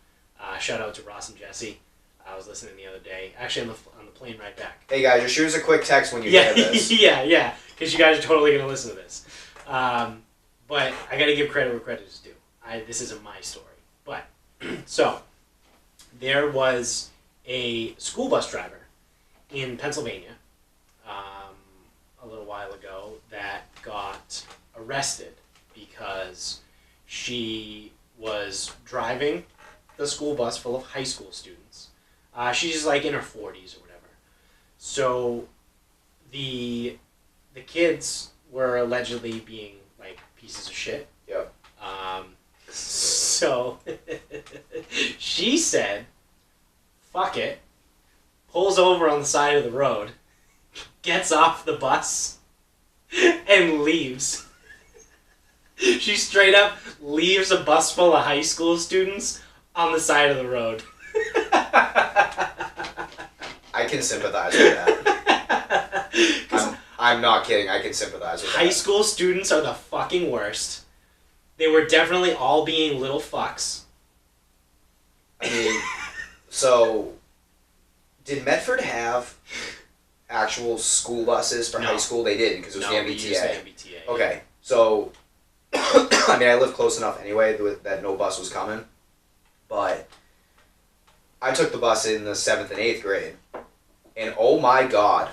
S1: Shout out to Ross and Jesse. I was listening the other day, actually on the plane right back.
S2: Hey guys, just shoot us a quick text when you hear this.
S1: yeah, because you guys are totally gonna listen to this. But I got to give credit where credit is due. This isn't my story, but so there was a school bus driver in Pennsylvania a little while ago that got arrested because she was driving the school bus full of high school students. She's like in her 40s or whatever. So the kids were allegedly being like pieces of shit.
S2: Yep.
S1: So she said, fuck it, pulls over on the side of the road, gets off the bus, and leaves. She straight up leaves a bus full of high school students on the side of the road.
S2: I can sympathize with that. I'm not kidding. I can sympathize with that.
S1: High school students are the fucking worst. They were definitely all being little fucks.
S2: I mean, so did Medford have actual school buses for high school? They didn't because it was the MBTA.
S1: We used the MBTA.
S2: Okay, so I mean, I live close enough anyway that no bus was coming, but I took the bus in the 7th and 8th grade, and oh my god,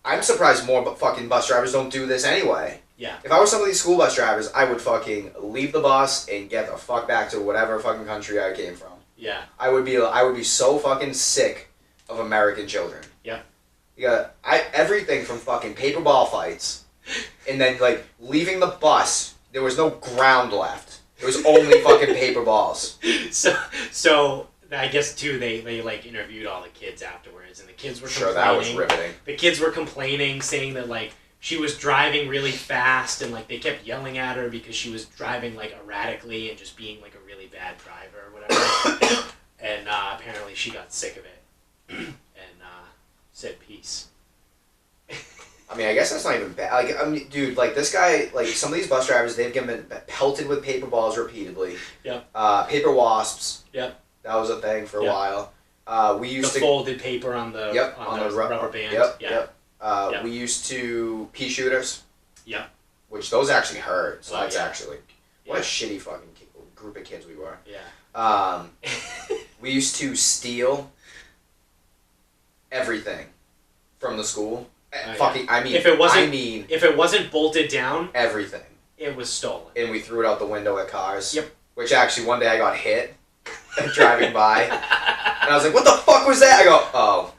S2: I'm surprised more fucking bus drivers don't do this anyway.
S1: Yeah.
S2: If I was some of these school bus drivers, I would fucking leave the bus and get the fuck back to whatever fucking country I came from.
S1: Yeah.
S2: I would be so fucking sick of American children.
S1: Yeah.
S2: Yeah. Everything from fucking paper ball fights, and then like leaving the bus, there was no ground left. It was only fucking paper balls.
S1: So I guess too they like interviewed all the kids afterwards, and the kids were
S2: sure
S1: complaining.
S2: That was riveting.
S1: The kids were complaining, saying that like she was driving really fast, and like they kept yelling at her because she was driving like erratically and just being like a really bad driver or whatever. And apparently she got sick of it and said peace.
S2: I mean, I guess that's not even bad. Like, I mean, dude, like this guy, like some of these bus drivers, they've been pelted with paper balls repeatedly.
S1: Yep.
S2: Paper wasps.
S1: Yep.
S2: That was a thing for a while. We used
S1: the folded paper on the rubber band.
S2: Yep.
S1: Yeah.
S2: Yep.
S1: Yep.
S2: We used to pea shooters.
S1: Yep.
S2: Which those actually hurt. So that's
S1: yeah.
S2: actually what a shitty fucking group of kids we were.
S1: Yeah.
S2: We used to steal everything from the school. Fucking,
S1: yeah.
S2: I mean,
S1: if it wasn't bolted down,
S2: everything.
S1: It was stolen.
S2: And we threw it out the window at cars.
S1: Yep.
S2: Which actually one day I got hit driving by, and I was like, "What the fuck was that?" I go, "Oh."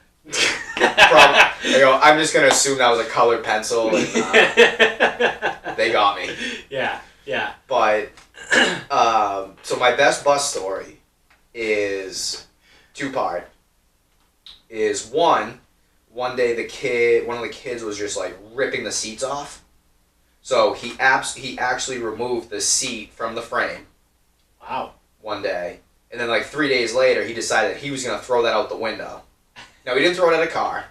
S2: I'm just gonna assume that was a colored pencil, and they got me.
S1: Yeah. Yeah.
S2: But so my best bus story is two-part. Is one day one of the kids was just like ripping the seats off. So he actually removed the seat from the frame.
S1: Wow.
S2: One day. And then like 3 days later he decided he was gonna throw that out the window. Now he didn't throw it at a car.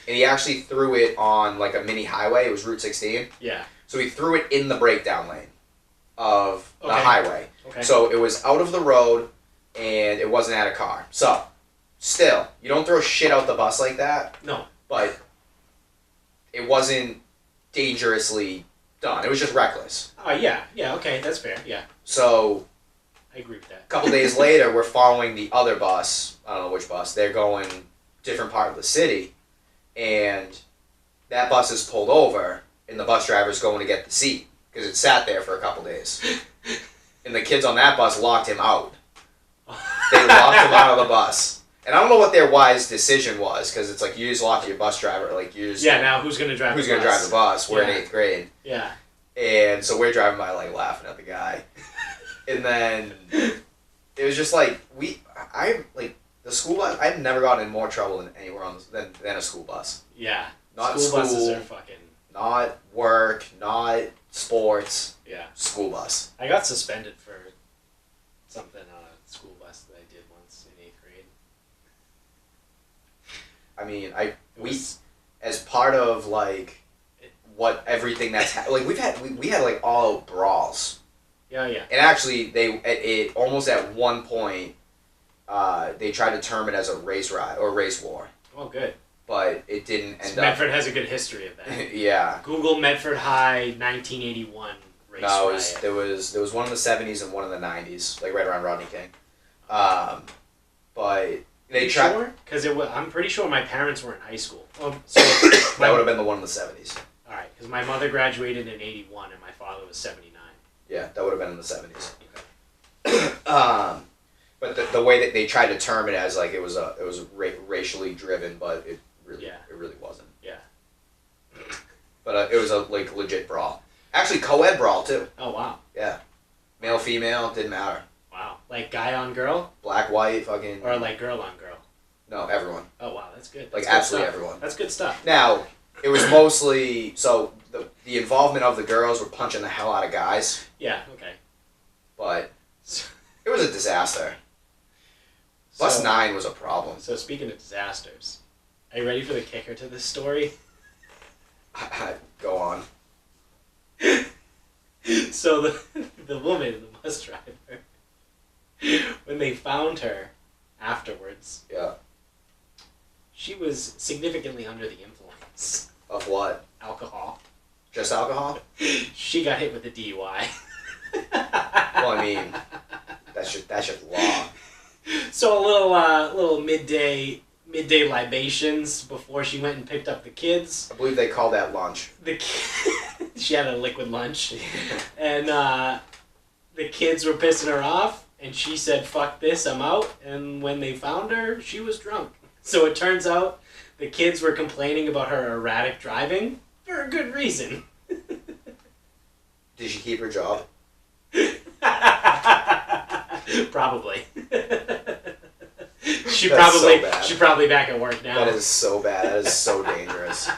S2: And he actually threw it on like a mini highway. It was Route 16.
S1: Yeah.
S2: So he threw it in the breakdown lane of the highway.
S1: Okay.
S2: So it was out of the road and it wasn't at a car. So still, you don't throw shit out the bus like that.
S1: No.
S2: But it wasn't dangerously done. It was just reckless.
S1: Oh, yeah. Yeah, okay. That's fair. Yeah.
S2: So
S1: I agree with that.
S2: a couple days later, we're following the other bus. I don't know which bus. They're going different part of the city. And that bus is pulled over, and the bus driver's going to get the seat because it sat there for a couple days. And the kids on that bus locked him out. They locked him out of the bus. And I don't know what their wise decision was, because it's like you just lock your bus driver, like you just
S1: now who's gonna drive?
S2: Who's gonna drive the bus? We're in 8th grade.
S1: Yeah.
S2: And so we're driving by like laughing at the guy, and then it was just like the school bus. I've never gotten in more trouble than anywhere than a school bus.
S1: Yeah.
S2: Not
S1: school buses are fucking.
S2: Not work. Not sports.
S1: Yeah.
S2: School bus.
S1: I got suspended for something on a school bus that I did once in 8th grade.
S2: I mean, as part of like what everything that's like we had like all out brawls.
S1: Yeah, yeah.
S2: And actually, it almost at one point, they tried to term it as a race riot or race war.
S1: Oh, good.
S2: But it didn't end up.
S1: Medford has a good history of that.
S2: Yeah.
S1: Google Medford High 1981 race riot.
S2: there was one in the 70s and one in the 90s, like right around Rodney King. But they tried.
S1: Sure? Because I'm pretty sure my parents were in high school. So
S2: that would have been the one in the 70s.
S1: All right, because my mother graduated in 81 and my father was 79.
S2: Yeah, that would have been in the 70s. But the way that they tried to term it as like it was racially driven, but it really wasn't.
S1: Yeah.
S2: But it was a like legit brawl. Actually, co-ed brawl too.
S1: Oh wow.
S2: Yeah. Male, female, didn't matter.
S1: Wow. Like guy on girl?
S2: Black, white, fucking.
S1: Or like girl on girl?
S2: No, everyone.
S1: Oh wow, that's good.
S2: Like
S1: that's
S2: absolutely
S1: good
S2: everyone.
S1: That's good stuff.
S2: Now, it was mostly so the involvement of the girls were punching the hell out of guys.
S1: Yeah. Okay.
S2: But it was a disaster. Bus 9 was a problem.
S1: So speaking of disasters, are you ready for the kicker to this story?
S2: Go on.
S1: So the woman, the bus driver, when they found her afterwards,
S2: yeah,
S1: she was significantly under the influence.
S2: Of what?
S1: Alcohol.
S2: Just alcohol?
S1: She got hit with a DUI.
S2: Well, I mean, that's just law.
S1: So a little midday libations before she went and picked up the kids.
S2: I believe they call that lunch.
S1: She had a liquid lunch, and the kids were pissing her off, and she said, "Fuck this, I'm out." And when they found her, she was drunk. So it turns out the kids were complaining about her erratic driving for a good reason.
S2: Did she keep her job?
S1: Probably. She's probably back at work now.
S2: That is so bad. That is so dangerous.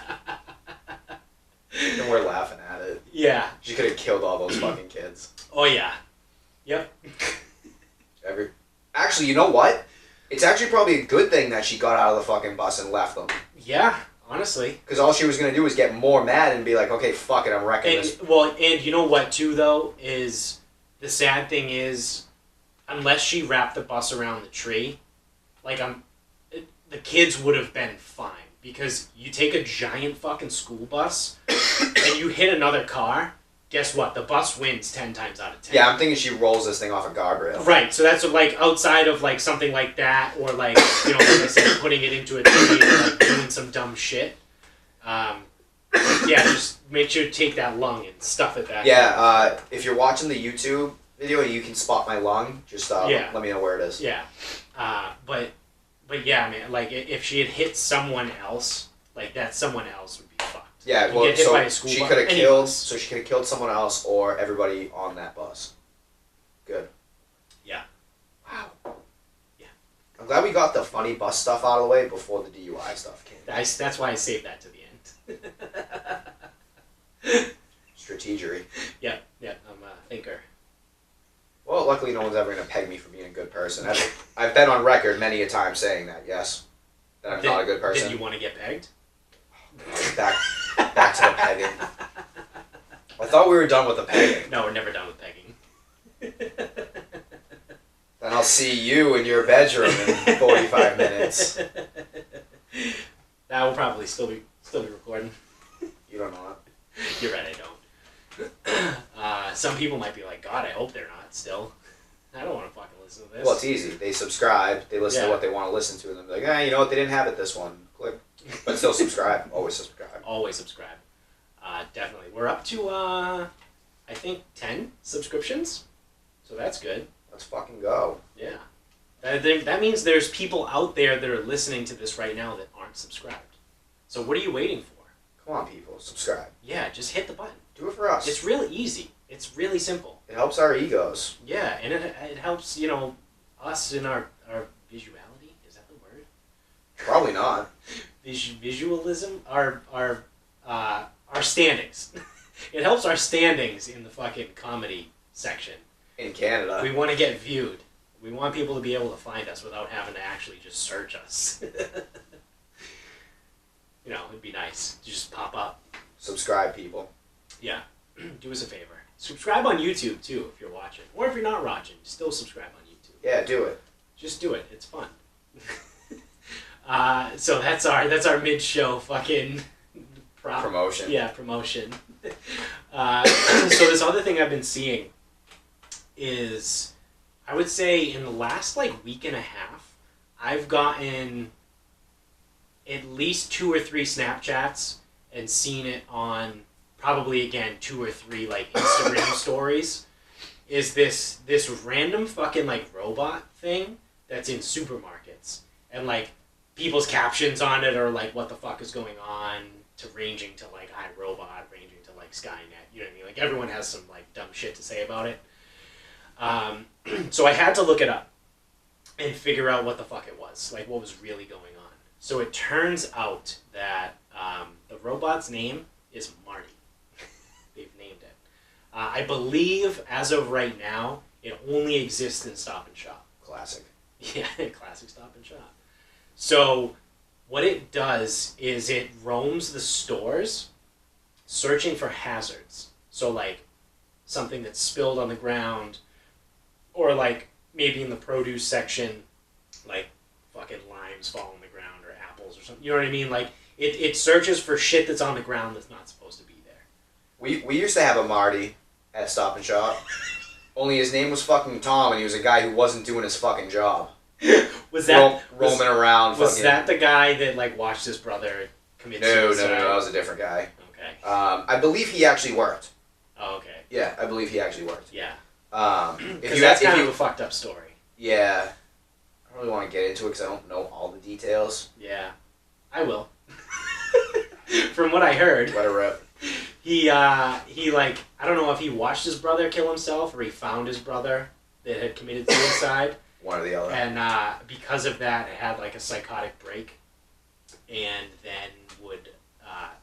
S2: And we're laughing at it.
S1: Yeah.
S2: She could have killed all those fucking kids.
S1: Oh yeah. Yep.
S2: Actually, you know what? It's actually probably a good thing that she got out of the fucking bus and left them.
S1: Yeah, honestly.
S2: Because all she was going to do was get more mad and be like, okay, fuck it, I'm wrecking this.
S1: Well, and you know what, too, though, is the sad thing is, unless she wrapped the bus around the tree, like, the kids would have been fine. Because you take a giant fucking school bus and you hit another car, guess what? The bus wins 10 times out of 10.
S2: Yeah, I'm thinking she rolls this thing off a guardrail.
S1: Right, so that's like outside of like something like that, or like, you know, like I said, putting it into a tree or like doing some dumb shit. Yeah, just make sure to take that lung and stuff it back.
S2: Yeah, if you're watching the YouTube video and you can spot my lung, just let me know where it is.
S1: Yeah, but yeah, man, like if she had hit someone else, like that someone else would be fucked.
S2: Yeah, well, so she could have killed. So she could have killed someone else or everybody on that bus. Good.
S1: Yeah.
S2: Wow. Yeah. I'm glad we got the funny bus stuff out of the way before the DUI stuff came.
S1: That's why I saved that to the end.
S2: Strategery.
S1: Yeah, I'm a thinker.
S2: Well, luckily no one's ever going to peg me for being a good person. I've been on record many a time saying that, yes. That I'm not a good person.
S1: Did you want to get pegged?
S2: Back to the pegging. I thought we were done with the pegging.
S1: No, we're never done with pegging.
S2: Then I'll see you in your bedroom in 45 minutes.
S1: That will probably still be recording.
S2: You don't know that.
S1: You're right, I don't. Some people might be like, God, I hope they're not still. I don't want to fucking listen to this.
S2: Well, it's easy. They subscribe. They listen to what they want to listen to, and they're like, you know what? They didn't have it this one. Click. But still subscribe. Always subscribe.
S1: Always subscribe. Definitely. We're up to, I think, 10 subscriptions. So that's good.
S2: Let's fucking go.
S1: Yeah. That means there's people out there that are listening to this right now that aren't subscribed. So what are you waiting for?
S2: Come on, people. Subscribe.
S1: Yeah, just hit the button.
S2: Do it for us.
S1: It's really easy. It's really simple.
S2: It helps our egos.
S1: Yeah, and it helps, you know, us in our visuality. Is that the word?
S2: Probably not.
S1: Visualism? Our standings. It helps our standings in the fucking comedy section.
S2: In Canada.
S1: We want to get viewed. We want people to be able to find us without having to actually just search us. You know, it'd be nice to just pop up.
S2: Subscribe, people.
S1: Yeah. Do us a favor. Subscribe on YouTube, too, if you're watching. Or if you're not watching, still subscribe on YouTube.
S2: Yeah, do it.
S1: Just do it. It's fun. So that's our mid-show fucking...
S2: promotion.
S1: Yeah, promotion. So this other thing I've been seeing is, I would say in the last like week and a half, I've gotten at least 2 or 3 Snapchats and seen it on probably again 2 or 3 like Instagram stories. is this random fucking like robot thing that's in supermarkets, and like people's captions on it are like, "What the fuck is going on?" to ranging to like iRobot, ranging to like Skynet. You know what I mean? Like everyone has some like dumb shit to say about it. So I had to look it up and figure out what the fuck it was, like what was really going on. So it turns out that the robot's name is Marty. They've named it. I believe as of right now, it only exists in Stop and Shop.
S2: Classic.
S1: Yeah, classic Stop and Shop. So what it does is it roams the stores searching for hazards. So like something that's spilled on the ground, or like maybe in the produce section, like fucking limes fall on the ground or apples or something. You know what I mean? Like it searches for shit that's on the ground that's not supposed to be there.
S2: We used to have a Marty at Stop and Shop. Only his name was fucking Tom, and he was a guy who wasn't doing his fucking job.
S1: Was that
S2: roaming around?
S1: Was
S2: fucking,
S1: that the guy that like watched his brother commit suicide?
S2: No, that was a different guy.
S1: Okay.
S2: I believe he actually worked.
S1: Oh, okay.
S2: Yeah, I believe he actually worked.
S1: Yeah.
S2: If
S1: that's kind of a fucked up story.
S2: Yeah. I don't really want to get into it because I don't know all the details.
S1: Yeah, I will. From what I heard,
S2: let it rip.
S1: He like, I don't know if he watched his brother kill himself or he found his brother that had committed suicide.
S2: One or the other.
S1: And because of that, had like a psychotic break, and then would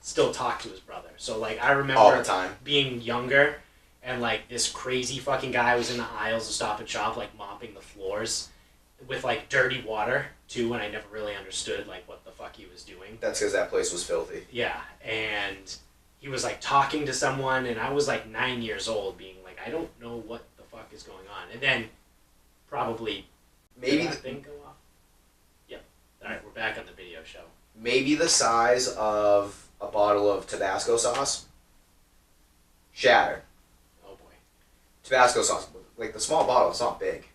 S1: still talk to his brother. So like I remember
S2: all the time
S1: being younger, and like this crazy fucking guy was in the aisles of Stop and Shop like mopping the floors with like dirty water too, and I never really understood like what the fuck he was doing.
S2: That's because that place was filthy.
S1: Yeah, and he was like talking to someone, and I was like 9 years old, being like, I don't know what the fuck is going on, and then probably
S2: maybe
S1: that thing go off. Yep. All right, we're back on the video show.
S2: Maybe the size of a bottle of Tabasco sauce. Shattered.
S1: Oh boy.
S2: Tabasco sauce, like the small bottle, it's not big.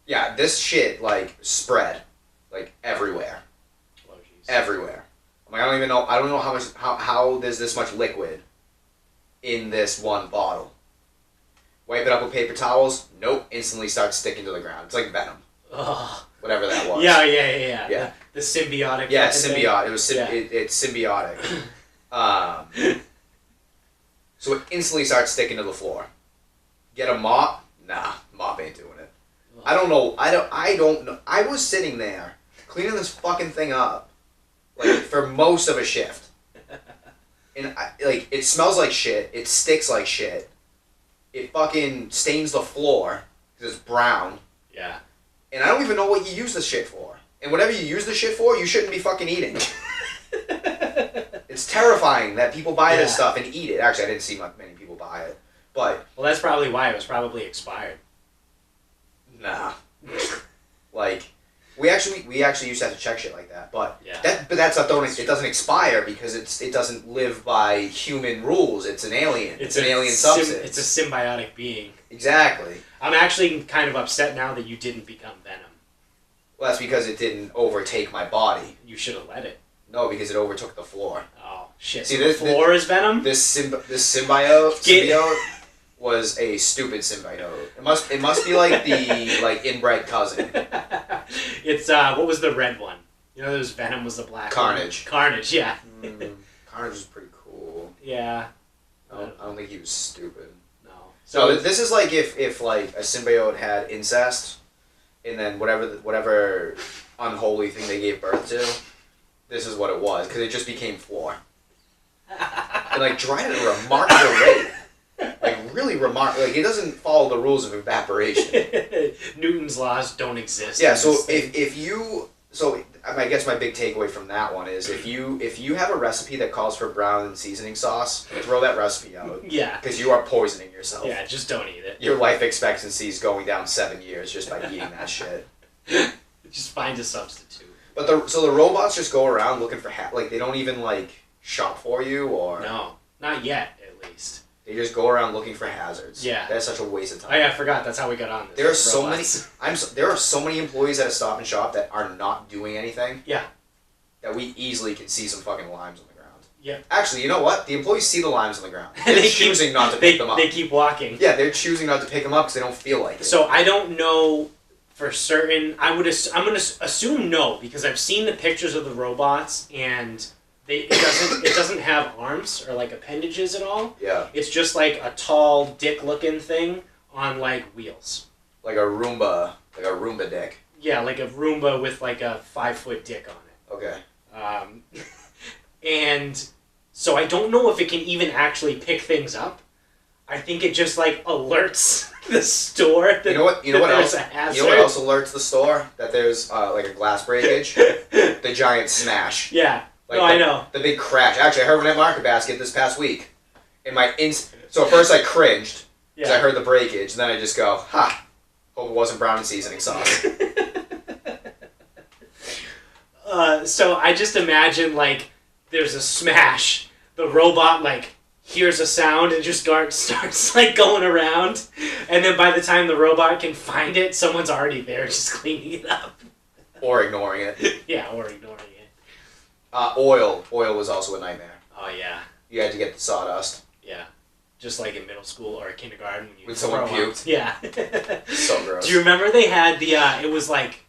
S2: Yeah, this shit like spread, like everywhere.
S1: Oh jeez.
S2: Everywhere. I'm like, I don't even know. I don't know how there's this much liquid in this one bottle. Wipe it up with paper towels. Nope. Instantly starts sticking to the ground. It's like venom.
S1: Ugh.
S2: Whatever that was.
S1: Yeah. The symbiotic.
S2: Yeah, symbiotic.
S1: Thing.
S2: It was it's symbiotic. So it instantly starts sticking to the floor. Get a mop? Nah, mop ain't doing it. Ugh. I don't know. I don't know. I was sitting there cleaning this fucking thing up, like for most of a shift, and like it smells like shit. It sticks like shit. It fucking stains the floor because it's brown.
S1: Yeah.
S2: And I don't even know what you use this shit for. And whatever you use this shit for, you shouldn't be fucking eating. It's terrifying that people buy this stuff and eat it. Actually, I didn't see many people buy it. But
S1: well, that's probably why it was probably expired.
S2: Nah. Like, we actually used to have to check shit like that. But that's not it doesn't expire because it doesn't live by human rules. It's an alien. It's an alien substance.
S1: It's a symbiotic being.
S2: Exactly.
S1: I'm actually kind of upset now that you didn't become Venom.
S2: Well, that's because it didn't overtake my body.
S1: You should have let it.
S2: No, because it overtook the floor.
S1: Oh shit!
S2: See,
S1: so the floor is Venom.
S2: This symbiote was a stupid symbiote. It must be like the like inbred cousin.
S1: It's what was the red one? You know, there's Venom was the black
S2: Carnage.
S1: One. Carnage, yeah.
S2: Carnage was pretty cool.
S1: Yeah.
S2: I don't think he was stupid.
S1: No.
S2: So this is like if like a symbiote had incest, and then whatever unholy thing they gave birth to, this is what it was, because it just became floor. And like dried at a remarkable rate. Like really remarkable. Like it doesn't follow the rules of evaporation.
S1: Newton's laws don't exist.
S2: Yeah. So I guess my big takeaway from that one is if you have a recipe that calls for brown and seasoning sauce, throw that recipe out.
S1: Yeah.
S2: Because you are poisoning yourself.
S1: Yeah. Just don't eat it.
S2: Your life expectancy is going down 7 years just by eating that shit.
S1: Just find a substitute.
S2: But the robots just go around looking for like they don't even like shop for you or
S1: no, not yet at least.
S2: They just go around looking for hazards.
S1: Yeah,
S2: that's such a waste of time.
S1: Oh yeah, I forgot. That's how we got on this.
S2: There are so many. There are so many employees at a Stop and Shop that are not doing anything.
S1: Yeah.
S2: That we easily can see some fucking limes on the ground.
S1: Yeah.
S2: Actually, you know what? The employees see the limes on the ground. They're choosing not to pick them up.
S1: They keep walking.
S2: Yeah, they're choosing not to pick them up because they don't feel like it.
S1: So I don't know for certain. I'm gonna assume no, because I've seen the pictures of the robots and it doesn't have arms or like appendages at all.
S2: Yeah.
S1: It's just like a tall dick looking thing on like wheels.
S2: Like a Roomba dick.
S1: Yeah, like a Roomba with like a 5-foot dick on it.
S2: Okay.
S1: And so I don't know if it can even actually pick things up. I think it just like alerts the store that,
S2: you know what else?
S1: A hazard.
S2: You know what else alerts the store that there's like a glass breakage? The giant smash.
S1: Yeah.
S2: Like
S1: I know.
S2: The big crash. Actually, I heard one at Market Basket this past week. So at first I cringed because I heard the breakage, and then I just go, ha! Hope it wasn't brown and seasoning sauce.
S1: So I just imagine like there's a smash. The robot like hears a sound and just starts like going around, and then by the time the robot can find it, someone's already there just cleaning it up.
S2: Or ignoring it.
S1: Yeah, or ignoring it.
S2: Oil was also a nightmare.
S1: Oh yeah.
S2: You had to get the sawdust.
S1: Yeah. Just like in middle school or kindergarten
S2: when someone puked.
S1: Yeah.
S2: So gross.
S1: Do you remember they had the it was like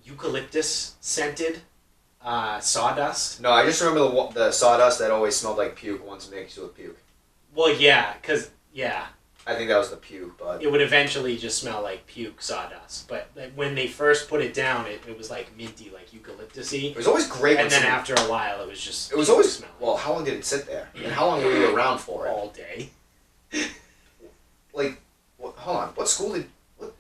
S1: eucalyptus scented sawdust?
S2: No, I just remember the sawdust that always smelled like puke once mixed with puke.
S1: Well, yeah, because, yeah.
S2: I think that was the puke, but...
S1: It would eventually just smell like puke sawdust. But when they first put it down, it was like minty, like eucalyptusy.
S2: It was always great.
S1: And then after a while, it was just...
S2: It was always...
S1: smelling.
S2: Well, how long did it sit there? And how long were you around for it?
S1: All day.
S2: Like, hold on. What school did...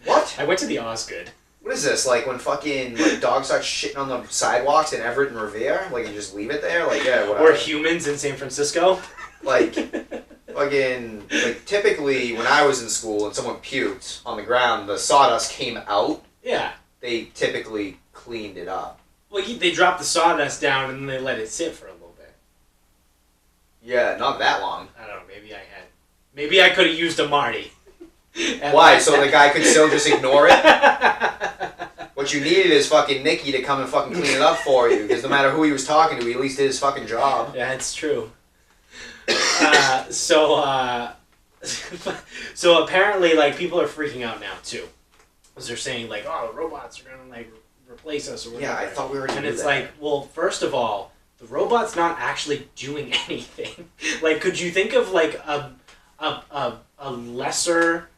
S2: What?
S1: I went to the Osgood.
S2: What is this? Like when fucking like dogs start shitting on the sidewalks in Everett and Revere? Like you just leave it there? Like yeah, whatever.
S1: Or humans in San Francisco.
S2: Like fucking like typically when I was in school and someone puked on the ground, the sawdust came out.
S1: Yeah.
S2: They typically cleaned it up.
S1: Well, they dropped the sawdust down and then they let it sit for a little bit.
S2: Yeah, not that long.
S1: I don't know. Maybe I could have used a Marty.
S2: Why? So the guy could still just ignore it? What you needed is fucking Nikki to come and fucking clean it up for you, because no matter who he was talking to, he at least did his fucking job.
S1: Yeah, it's true. So apparently, like, people are freaking out now, too. Because they're saying, like, oh, the robots are going to, like, replace us or whatever.
S2: Yeah, I thought we were going to do that.
S1: And it's like, well, first of all, the robot's not actually doing anything. Like, could you think of, like, a lesser...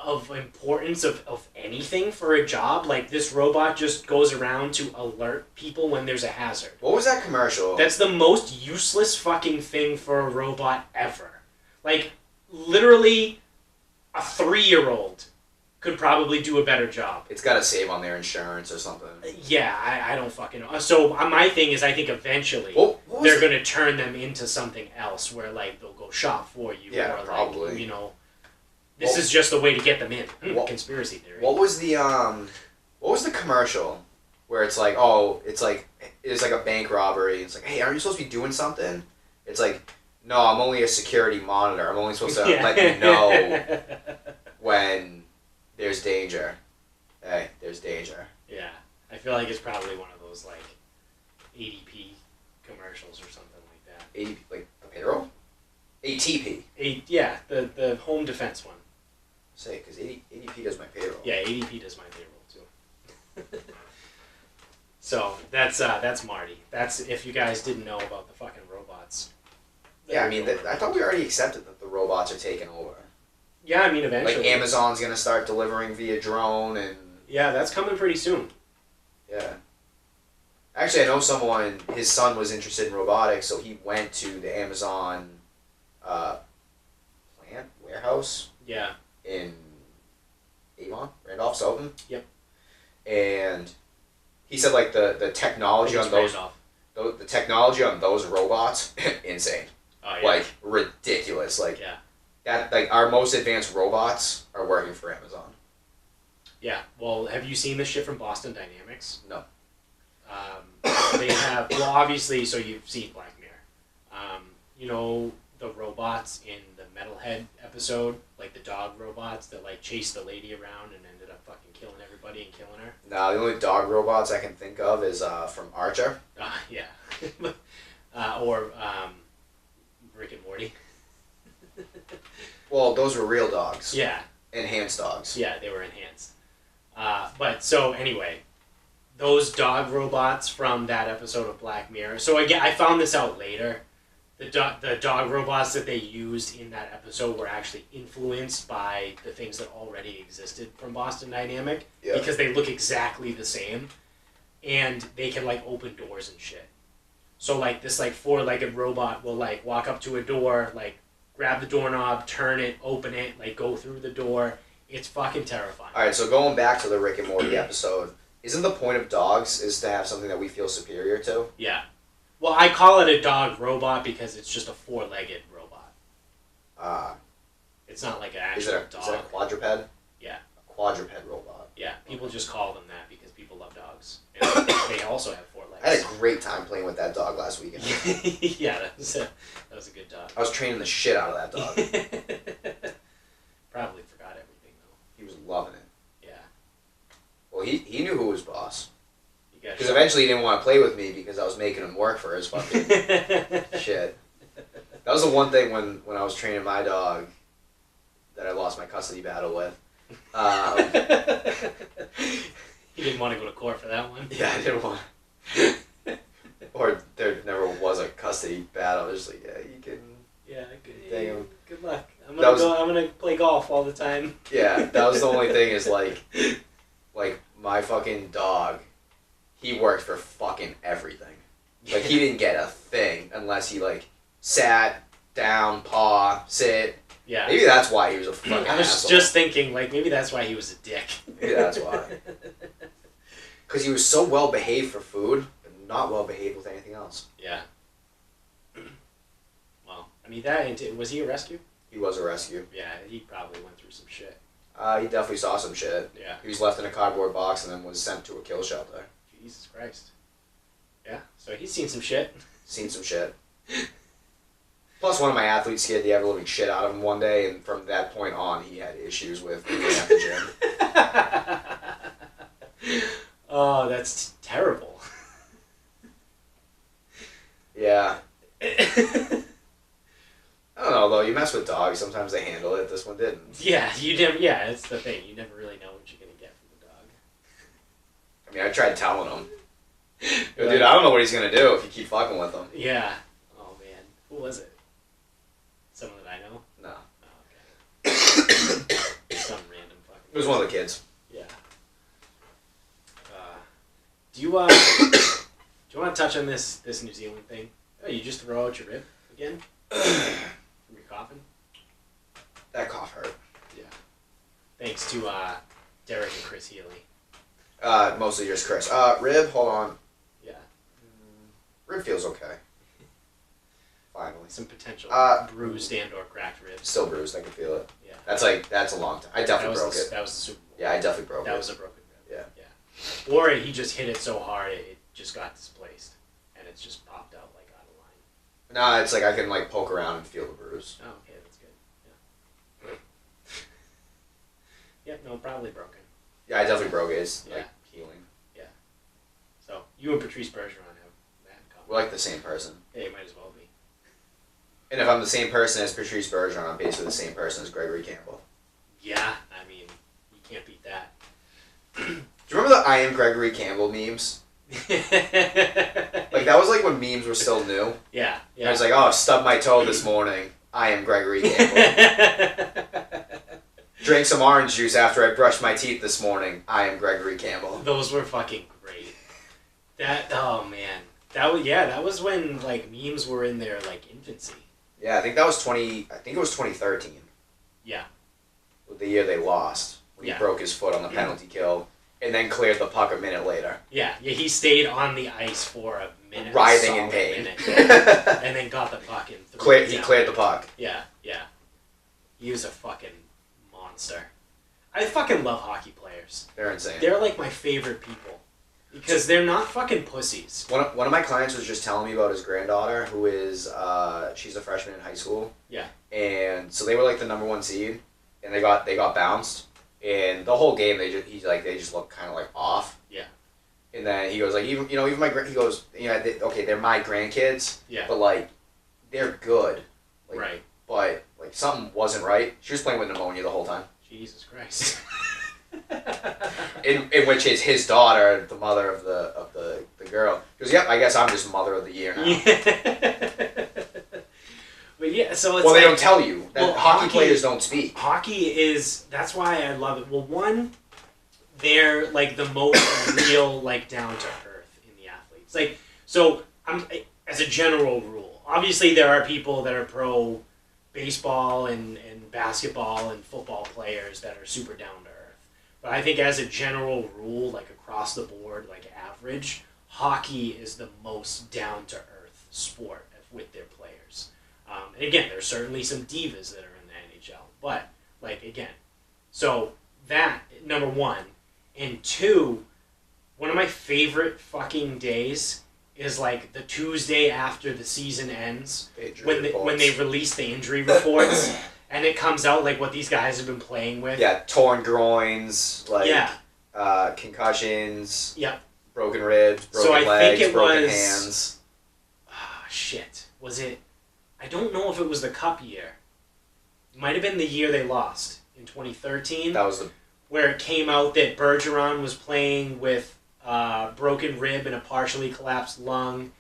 S1: of importance of anything for a job? Like, this robot just goes around to alert people when there's a hazard.
S2: What was that commercial?
S1: That's the most useless fucking thing for a robot ever. Like, literally, a 3-year-old could probably do a better job.
S2: It's got to save on their insurance or something.
S1: Yeah, I don't fucking know. So, my thing is, I think eventually they're going to turn them into something else where, like, they'll go shop for you.
S2: Yeah,
S1: or,
S2: probably.
S1: Like, you know... This is just a way to get them in. Conspiracy theory.
S2: What was the commercial where it's like, oh, it's like a bank robbery. It's like, hey, aren't you supposed to be doing something? It's like, no, I'm only a security monitor. I'm only supposed to let you know when there's danger. Hey, there's danger.
S1: Yeah, I feel like it's probably one of those like ADP commercials or something like that.
S2: ADP, like the payroll? ATP.
S1: Yeah, the home defense one.
S2: Say, because ADP does my payroll.
S1: Yeah, ADP does my payroll too. So that's Marty. That's if you guys didn't know about the fucking robots.
S2: Yeah, I mean, I thought we already accepted that the robots are taking over.
S1: Yeah, I mean, eventually.
S2: Like Amazon's gonna start delivering via drone and.
S1: Yeah, that's coming pretty soon.
S2: Yeah. Actually, I know someone. His son was interested in robotics, so he went to the Amazon plant warehouse.
S1: Yeah.
S2: In Avon, Randolph, Stoughton.
S1: Yep.
S2: And he said like the technology on those the technology on those robots insane.
S1: Oh, yeah.
S2: Like ridiculous. Like
S1: yeah.
S2: That like our most advanced robots are working for Amazon.
S1: Yeah. Well, have you seen this shit from Boston Dynamics?
S2: No.
S1: They have well obviously so you've seen Black Mirror. You know the robots in the Metalhead episode, like the dog robots that like chased the lady around and ended up fucking killing everybody and killing her.
S2: No, the only dog robots I can think of is from Archer.
S1: Yeah. or Rick and Morty.
S2: Well, those were real dogs.
S1: Yeah.
S2: Enhanced dogs.
S1: Yeah, they were enhanced. But so anyway, those dog robots from that episode of Black Mirror. So again, I found this out later. The dog robots that they used in that episode were actually influenced by the things that already existed from Boston Dynamic.
S2: Yep.
S1: Because they look exactly the same. And they can, like, open doors and shit. So, like, this, like, four-legged robot will, like, walk up to a door, like, grab the doorknob, turn it, open it, like, go through the door. It's fucking terrifying.
S2: Alright, so going back to the Rick and Morty episode, isn't the point of dogs is to have something that we feel superior to?
S1: Yeah. Well, I call it a dog robot because it's just a four-legged robot. It's not like an actual dog.
S2: Is it a quadruped?
S1: Yeah.
S2: A quadruped robot.
S1: Yeah, people just call them that because people love dogs. And they also have 4 legs.
S2: I had a great time playing with that dog last weekend.
S1: Yeah, that was a good dog.
S2: I was training the shit out of that dog.
S1: Probably forgot everything, though.
S2: He was loving it.
S1: Yeah.
S2: Well, he knew who was boss. Because
S1: Sure.
S2: eventually he didn't want to play with me because I was making him work for his fucking shit. That was the one thing when I was training my dog that I lost my custody battle with.
S1: You didn't want to go to court for that one?
S2: Yeah, I didn't want or there never was a custody battle. It was just like, yeah, you can...
S1: Yeah,
S2: Damn.
S1: good luck. I'm gonna play golf all the time.
S2: Yeah, that was the only thing is like my fucking dog, he worked for fucking everything. Like, he didn't get a thing unless he, like, sat, down, paw, sit.
S1: Yeah.
S2: Maybe that's why he was a fucking
S1: I was
S2: asshole.
S1: just thinking, like, maybe that's why he was a dick.
S2: Maybe that's why. Because he was so well behaved for food, but not well behaved with anything else.
S1: Yeah. Well, I mean, was he a rescue?
S2: He was a rescue.
S1: Yeah, he probably went through some shit.
S2: He definitely saw some shit.
S1: Yeah.
S2: He was left in a cardboard box and then was sent to a kill shelter.
S1: Jesus Christ. Yeah, so he's seen some shit.
S2: Seen some shit. Plus, one of my athletes scared the ever-living shit out of him one day, and from that point on, he had issues with being at the gym.
S1: Oh, that's terrible.
S2: Yeah. I don't know, though. You mess with dogs, sometimes they handle it. This one didn't.
S1: Yeah, you never. Yeah, it's the thing. You never really know what you're gonna get from the dog.
S2: I mean, I tried telling him. Yo, dude, I don't know what he's gonna do if you keep fucking with him.
S1: Yeah. Oh man, who was it? Someone that I know?
S2: No.
S1: Oh, okay. Some random fucking.
S2: It was one of the kids.
S1: Yeah. Do you want to touch on this New Zealand thing? Oh, you just throw out your rib again from your coughing?
S2: That cough hurt.
S1: Yeah. Thanks to Derek and Chris Healy.
S2: Mostly just Chris. Rib, hold on.
S1: Yeah.
S2: Rib feels okay. Finally.
S1: Some potential bruised and or cracked ribs.
S2: Still bruised, I can feel it.
S1: Yeah.
S2: That's a long time. I definitely broke it.
S1: That was the Super Bowl.
S2: Yeah, I definitely broke it.
S1: That was a broken rib.
S2: Yeah.
S1: Yeah. Or he just hit it so hard it just got displaced. And it's just popped out like out of line.
S2: Nah, it's like I can like poke around and feel the bruise.
S1: Oh, okay, that's good. Yeah. Yep, no, probably broken.
S2: Yeah, I definitely broke it. It's
S1: Yeah.
S2: like healing.
S1: Yeah. So, you and Patrice Bergeron have that in common.
S2: We're like the same person.
S1: Yeah, you might as well be.
S2: And if I'm the same person as Patrice Bergeron, I'm basically the same person as Gregory Campbell.
S1: Yeah, I mean, you can't beat that.
S2: Do you remember the I am Gregory Campbell memes? Like, that was like when memes were still new.
S1: Yeah,
S2: And I was like, oh, stubbed my toe this morning. I am Gregory Campbell. Drank some orange juice after I brushed my teeth this morning. I am Gregory Campbell.
S1: Those were fucking great. Oh man. That was when, like, memes were in their, like, infancy.
S2: Yeah, I think it was 2013.
S1: Yeah.
S2: The year they lost. When he broke his foot on the penalty kill. And then cleared the puck a minute later.
S1: Yeah, he stayed on the ice for a minute.
S2: Writhing in pain.
S1: And then got the puck and threw it
S2: He
S1: down.
S2: cleared the puck.
S1: Yeah. He was a fucking monster. I fucking love hockey players.
S2: They're insane.
S1: They're like my favorite people. Because they're not fucking pussies.
S2: One of my clients was just telling me about his granddaughter, who is, she's a freshman in high school.
S1: Yeah.
S2: And so they were like the #1 seed, and they got bounced. And the whole game, they just looked kind of like off.
S1: Yeah.
S2: And then he goes like, even my he goes, okay, they're my grandkids.
S1: Yeah.
S2: But like, they're good. Like,
S1: right.
S2: But like something wasn't right. She was playing with pneumonia the whole time.
S1: Jesus Christ.
S2: in which is his daughter, the mother of the girl, goes, yep, I guess I'm just mother of the year now.
S1: Yeah. But yeah, so it's
S2: they don't tell you. Hockey players don't speak.
S1: Hockey that's why I love it. Well, one, they're like the most real, like down to earth in the athletes. Like, so as a general rule, obviously there are people that are pro baseball and basketball and football players that are super down to earth. But I think as a general rule, like across the board, like average, hockey is the most down to earth sport with their players. And again, there's certainly some divas that are in the NHL. But, like, again, so that, number one. And two, one of my favorite fucking days is, like, the Tuesday after the season ends. When they release the injury reports. And it comes out, like, what these guys have been playing with.
S2: Yeah, torn groins, concussions.
S1: Yep.
S2: Broken ribs, broken legs, broken hands.
S1: Ah, shit. Was it... I don't know if it was the Cup year. It might have been the year they lost in 2013.
S2: That was
S1: where it came out that Bergeron was playing with broken rib and a partially collapsed lung.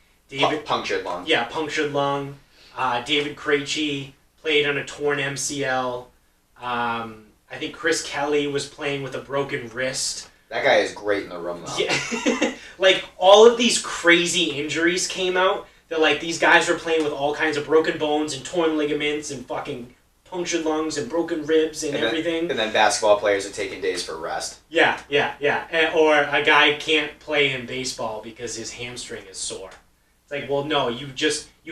S2: Punctured lung.
S1: Yeah, punctured lung. David Krejci played on a torn MCL. I think Chris Kelly was playing with a broken wrist.
S2: That guy is great in the room, though.
S1: Yeah. Like, all of these crazy injuries came out. That, like, these guys were playing with all kinds of broken bones and torn ligaments and fucking punctured lungs and broken ribs and everything.
S2: And then basketball players are taking days for rest.
S1: Yeah. Or a guy can't play in baseball because his hamstring is sore. It's like, well, no, you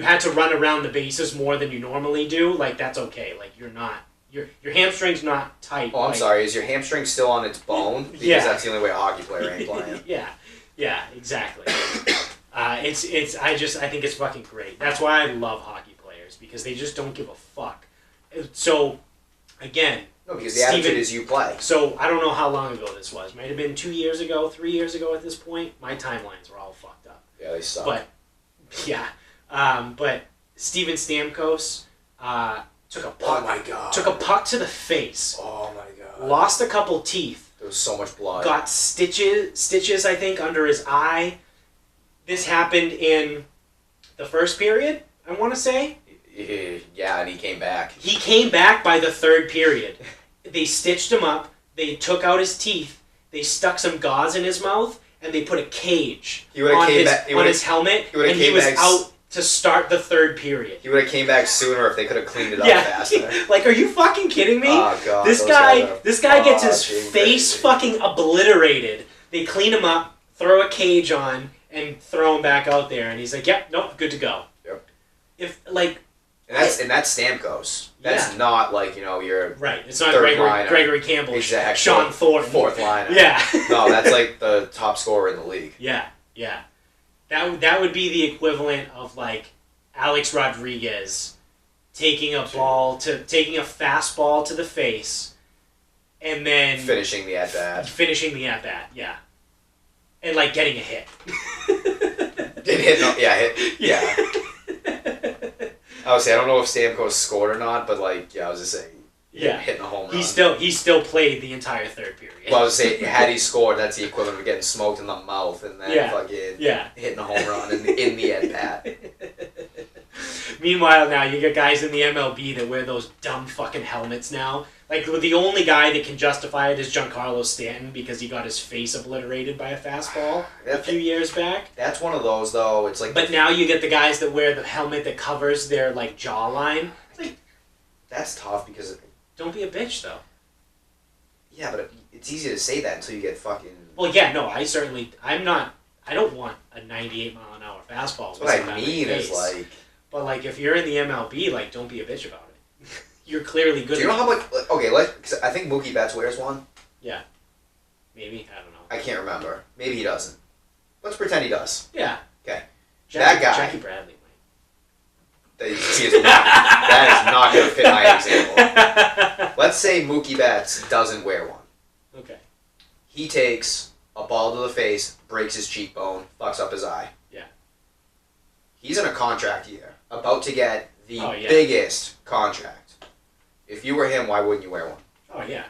S1: had to run around the bases more than you normally do. Like, that's okay. Like, you're not... Your hamstring's not tight.
S2: Oh, I'm sorry. Is your hamstring still on its bone? Because that's the only way a hockey player ain't playing.
S1: Yeah, exactly. I think it's fucking great. That's why I love hockey players, because they just don't give a fuck. So, again...
S2: No, because the attitude is you play.
S1: So, I don't know how long ago this was. Might have been 2 years ago, 3 years ago at this point. My timelines were all fucked up.
S2: Yeah, they suck.
S1: But, yeah. But Steven Stamkos took a puck.
S2: Oh my God.
S1: Took a puck to the face.
S2: Oh my God.
S1: Lost a couple teeth.
S2: There was so much blood.
S1: Got stitches, I think, under his eye. This happened in the first period, I want to say.
S2: Yeah, and he came back.
S1: He came back by the third period. They stitched him up. They took out his teeth. They stuck some gauze in his mouth, and they put a cage on his helmet, and he was out to start the third period.
S2: He would have came back sooner if they could have cleaned it up faster.
S1: Like, are you fucking kidding me?
S2: Oh, God.
S1: This guy gets his face fucking obliterated. They clean him up, throw a cage on, and throw him back out there, and he's like, "Yep, nope, good to go."
S2: Yep. And that's Stamkos. That's not like your
S1: right. It's not Gregory Campbell,
S2: exactly.
S1: Sean Thornton,
S2: fourth liner.
S1: Yeah.
S2: No, that's like the top scorer in the league.
S1: Yeah. That would be the equivalent of like Alex Rodriguez taking a fastball to the face, and then
S2: finishing the at bat.
S1: Yeah. And like getting a hit.
S2: Yeah. I would say I don't know if Stamkos scored or not, but I was just saying, hitting a home run.
S1: He still played the entire third period.
S2: Well, I was saying, had he scored, that's the equivalent of getting smoked in the mouth and then hitting a home run in the at bat.
S1: Meanwhile, now you got guys in the MLB that wear those dumb fucking helmets now. Like, the only guy that can justify it is Giancarlo Stanton because he got his face obliterated by a fastball a few years back.
S2: That's one of those, though. It's like,
S1: but now you get the guys that wear the helmet that covers their like jawline. It's like,
S2: that's tough because
S1: don't be a bitch, though.
S2: Yeah, but it's easy to say that until you get fucking.
S1: Well, yeah, no, I'm not. I don't want a 98-mile-an-hour fastball.
S2: That's what I mean is like.
S1: But like, if you're in the MLB, like, don't be a bitch about it. You're clearly good.
S2: Do you know how much? Okay, cause I think Mookie Betts wears one.
S1: Yeah. Maybe, I don't know.
S2: I can't remember. Maybe he doesn't. Let's pretend he does.
S1: Yeah.
S2: Okay.
S1: That
S2: guy.
S1: Jackie Bradley might.
S2: That is not going to fit my example. Let's say Mookie Betts doesn't wear one.
S1: Okay.
S2: He takes a ball to the face, breaks his cheekbone, fucks up his eye.
S1: Yeah.
S2: He's in a contract year, about to get the
S1: yeah.
S2: biggest contract. If you were him, why wouldn't you wear one?
S1: Oh yeah.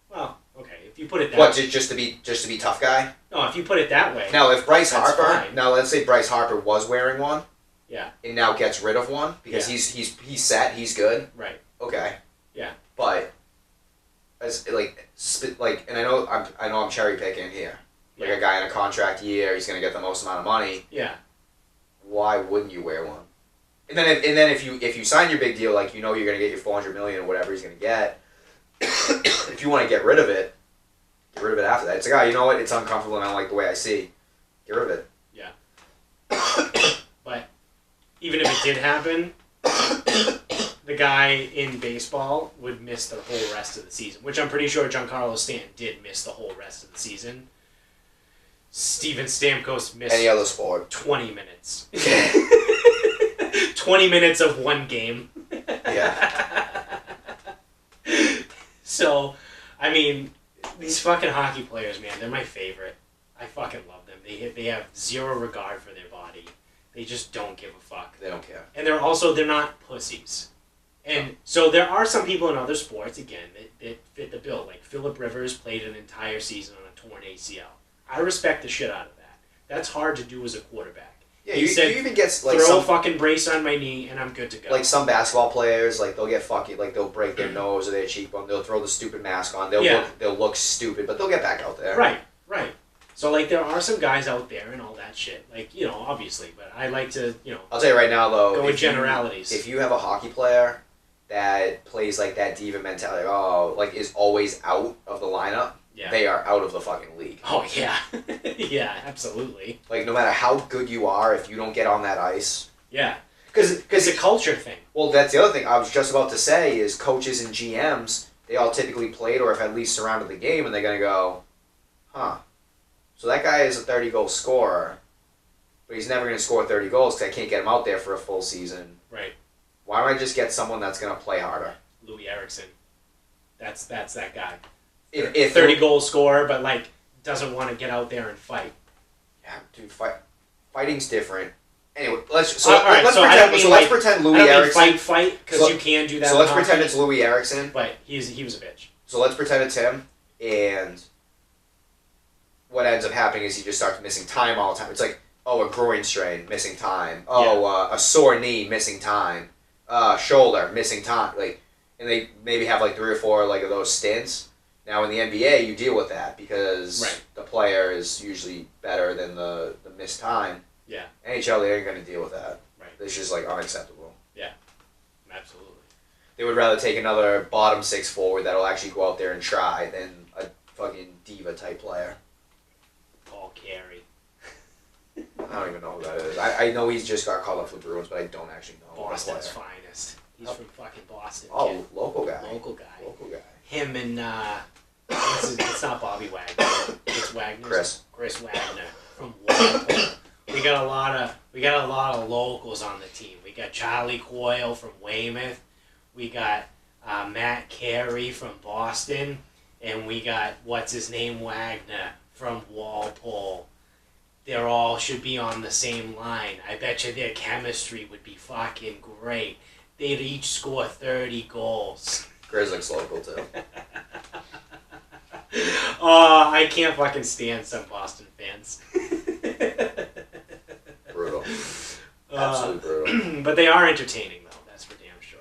S1: Well, okay. If you put it that
S2: what,
S1: way.
S2: just to be tough guy?
S1: No, if you put it that way.
S2: Now, if Bryce
S1: that's
S2: Harper,
S1: fine.
S2: now let's say Bryce Harper was wearing one.
S1: Yeah.
S2: And now gets rid of one because he's set, he's good.
S1: Right.
S2: Okay.
S1: Yeah.
S2: But as and I know I'm cherry picking here. Like a guy in a contract year, he's gonna get the most amount of money.
S1: Yeah.
S2: Why wouldn't you wear one? And then if you sign your big deal, like you know you're gonna get your $400 million or whatever he's gonna get. If you want to get rid of it after that. It's like, oh, you know what? It's uncomfortable and I don't like the way I see. Get rid of it.
S1: Yeah. But even if it did happen, the guy in baseball would miss the whole rest of the season, which I'm pretty sure Giancarlo Stanton did miss the whole rest of the season. Steven Stamkos missed
S2: any other sport
S1: 20 minutes. 20 minutes of one game.
S2: Yeah.
S1: So, I mean, these fucking hockey players, man, they're my favorite. I fucking love them. They have zero regard for their body. They just don't give a fuck.
S2: They don't care.
S1: And they're not pussies. And so there are some people in other sports, again, that fit the bill. Like Phillip Rivers played an entire season on a torn ACL. I respect the shit out of that. That's hard to do as a quarterback.
S2: Yeah,
S1: you
S2: even get like
S1: throw a fucking brace on my knee and I'm good to go.
S2: Like some basketball players, like they'll get fucking like they'll break their nose or their cheekbone. They'll throw the stupid mask on. They'll look stupid, but they'll get back out there.
S1: Right. So like there are some guys out there and all that shit. Like obviously, but I like to
S2: I'll tell you right now though.
S1: Go with generalities.
S2: If you have a hockey player that plays like that diva mentality, like is always out of the lineup. Yeah. They are out of the fucking league.
S1: Oh, yeah. Yeah, absolutely.
S2: Like, no matter how good you are, if you don't get on that ice...
S1: Yeah. Because it's a culture thing.
S2: Well, that's the other thing I was just about to say is coaches and GMs, they all typically played or have at least surrounded the game, and they're going to go, huh, so that guy is a 30-goal scorer, but he's never going to score 30 goals because I can't get him out there for a full season.
S1: Right.
S2: Why don't I just get someone that's going to play harder?
S1: Louis Eriksson. That's that guy.
S2: If
S1: 30-goal scorer, but like doesn't want to get out there and fight.
S2: Yeah, dude, fighting's different. Anyway, let's pretend Louis Eriksson.
S1: Fight because you can do that.
S2: So let's pretend it's Louis Eriksson.
S1: But he was a bitch.
S2: So let's pretend it's him, and what ends up happening is he just starts missing time all the time. It's like, a groin strain, missing time. A sore knee, missing time. Shoulder, missing time. Like, and they maybe have like 3 or 4 like of those stints. Now in the NBA, you deal with that because the player is usually better than the missed time.
S1: Yeah.
S2: NHL, they ain't going to deal with that.
S1: Right.
S2: It's just like unacceptable.
S1: Yeah, absolutely.
S2: They would rather take another bottom 6 forward that'll actually go out there and try than a fucking diva type player.
S1: Paul Carey.
S2: I don't even know who that is. I know he's just got called up for the Bruins, but I don't actually know.
S1: Boston's finest. He's from fucking Boston.
S2: Oh,
S1: kid.
S2: Local guy.
S1: Local guy.
S2: Him
S1: and it's not Bobby Wagner. It's Wagner. Chris Wagner from Walpole. We got a lot of locals on the team. We got Charlie Coyle from Weymouth. We got Matt Carey from Boston, and we got Wagner from Walpole. They all should be on the same line. I bet you their chemistry would be fucking great. They'd each score 30 goals.
S2: Grizzlies local too.
S1: Oh, I can't fucking stand some Boston fans.
S2: Brutal. Absolutely brutal.
S1: But they are entertaining though, that's for damn sure.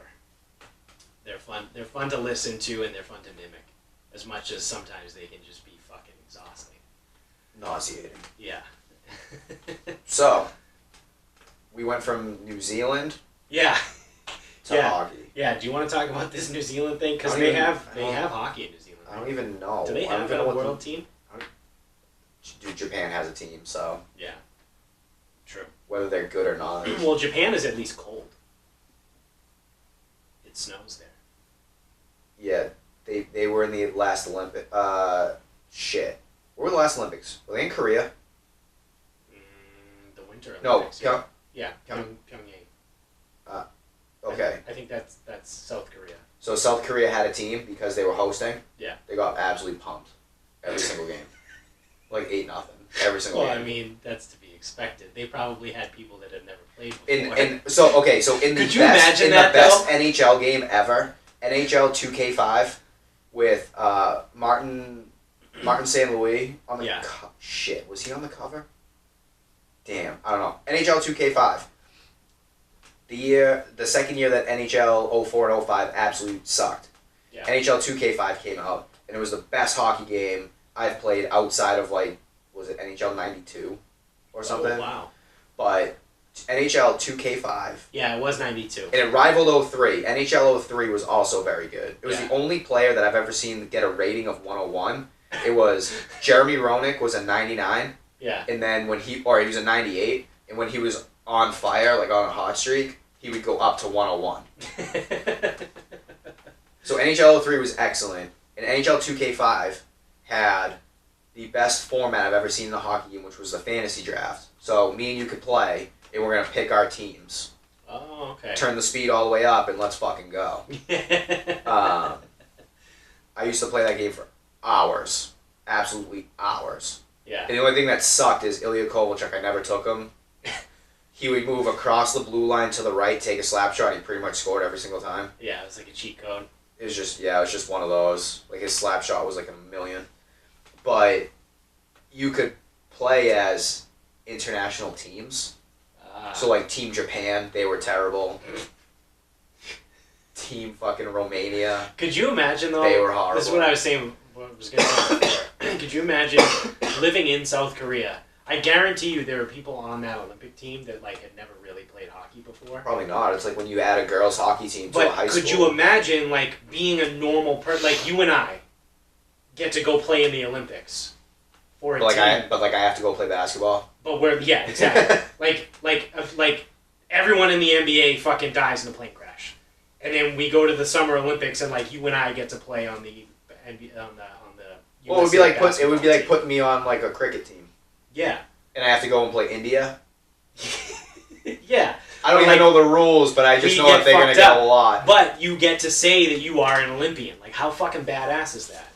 S1: They're fun. They're fun to listen to and they're fun to mimic. As much as sometimes they can just be fucking exhausting.
S2: Nauseating.
S1: Yeah.
S2: So, we went from New Zealand to hockey.
S1: Yeah, do you want to talk about this New Zealand thing? Because they have hockey in New Zealand.
S2: I don't even know.
S1: Do they have a world team?
S2: Dude, Japan has a team, so...
S1: Yeah. True.
S2: Whether they're good or not.
S1: Well, Japan is at least cold. It snows there.
S2: Yeah, they were in the last Olympic... shit. Where were the last Olympics? Were they in Korea?
S1: The Winter Olympics.
S2: No,
S1: Pyongyang.
S2: Okay.
S1: I think that's South Korea.
S2: So South Korea had a team because they were hosting?
S1: Yeah.
S2: They got absolutely pumped every single game. like 8-0 every single
S1: Well,
S2: game.
S1: I mean, that's to be expected. They probably had people that had never played before.
S2: So in the best NHL game ever, NHL 2K5 with Martin St. Louis on the shit, was he on the cover? Damn, I don't know. NHL 2K5. The second year that NHL 04 and 05 absolutely sucked. Yeah. NHL 2K5 came out, and it was the best hockey game I've played outside of, like, was it NHL 92 or something?
S1: Oh, wow.
S2: But NHL 2K5.
S1: Yeah, it was 92.
S2: And it rivaled 03. NHL 03 was also very good. It was the only player that I've ever seen get a rating of 101. It was Jeremy Roenick was a 99.
S1: Yeah.
S2: And then he was a 98, and when he was on fire, like on a hot streak, he would go up to 101. So NHL 03 was excellent, and NHL 2K5 had the best format I've ever seen in a hockey game, which was the fantasy draft. So me and you could play, and we're going to pick our teams.
S1: Oh, okay.
S2: Turn the speed all the way up, and let's fucking go. I used to play that game for hours. Absolutely hours.
S1: Yeah.
S2: And the only thing that sucked is Ilya Kovalchuk. I never took him. He would move across the blue line to the right, take a slap shot, and he pretty much scored every single time.
S1: Yeah, it was like a cheat code.
S2: It was just one of those. Like, his slap shot was like a million. But you could play as international teams. So, like, Team Japan, they were terrible. Team fucking Romania.
S1: Could you imagine, though?
S2: They were horrible.
S1: This is what I was saying. What I was going to say before. Could you imagine living in South Korea? I guarantee you there are people on that Olympic team that, like, had never really played hockey before.
S2: Probably not. It's like when you add a girls' hockey team to a high school.
S1: But could you imagine, like, being a normal person, like you and I, get to go play in the Olympics for a team.
S2: I have to go play basketball.
S1: But yeah, exactly. like everyone in the NBA fucking dies in a plane crash, and then we go to the Summer Olympics, and like you and I get to play on the NBA on the.
S2: Well, it would be like putting me on like a cricket team.
S1: Yeah.
S2: And I have to go and play India.
S1: Yeah.
S2: I don't even know the rules, but I just know that they're gonna get a lot.
S1: But you get to say that you are an Olympian. Like, how fucking badass is that?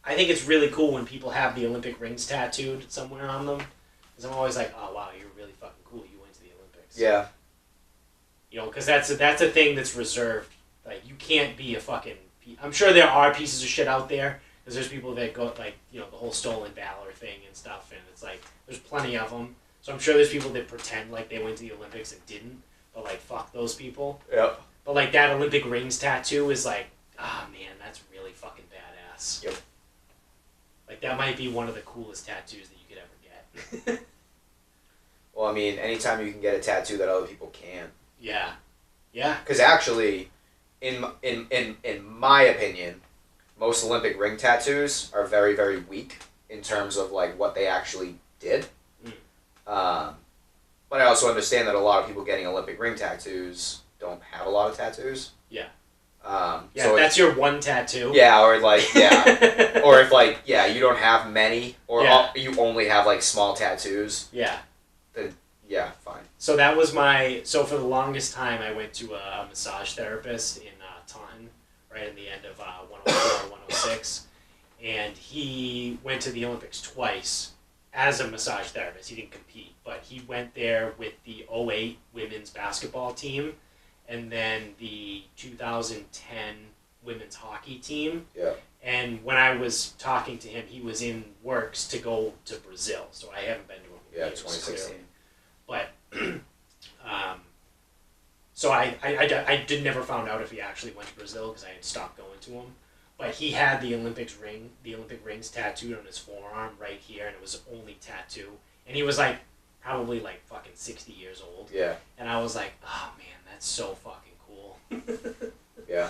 S1: I think it's really cool when people have the Olympic rings tattooed somewhere on them. Because I'm always like, oh, wow, you're really fucking cool. You went to the Olympics.
S2: Yeah.
S1: You know, because that's a thing that's reserved. Like, you can't be a fucking... I'm sure there are pieces of shit out there. Because there's people that go, like, you know, the whole stolen valor thing and stuff. And it's like, there's plenty of them. So I'm sure there's people that pretend like they went to the Olympics and didn't. But, like, fuck those people.
S2: Yep.
S1: But, like, that Olympic rings tattoo is like, ah, man, that's really fucking badass.
S2: Yep.
S1: Like, that might be one of the coolest tattoos that you could ever get.
S2: Well, I mean, anytime you can get a tattoo that other people can't.
S1: Yeah. Yeah.
S2: Because actually, in my opinion, most Olympic ring tattoos are very, very weak in terms of, like, what they actually did. But I also understand that a lot of people getting Olympic ring tattoos don't have a lot of tattoos.
S1: Yeah.
S2: So
S1: that's your one tattoo.
S2: Yeah, or like, yeah. Or if, like, yeah, you don't have many, or you only have, like, small tattoos.
S1: Yeah.
S2: Then, yeah, fine.
S1: So that was so for the longest time, I went to a massage therapist in Taunton, right in the end of 104, 106. And he went to the Olympics twice as a massage therapist. He didn't compete, but he went there with the 08 women's basketball team and then the 2010 women's hockey team.
S2: Yeah. And
S1: when I was talking to him, he was in works to go to Brazil, so I haven't been to him.
S2: Yeah, 2016.
S1: But, so I did never found out if he actually went to Brazil because I had stopped going to him. But he had the Olympic rings tattooed on his forearm right here, and it was the only tattoo. And he was like, probably like fucking 60 years old.
S2: Yeah.
S1: And I was like, oh man, that's so fucking cool.
S2: Yeah.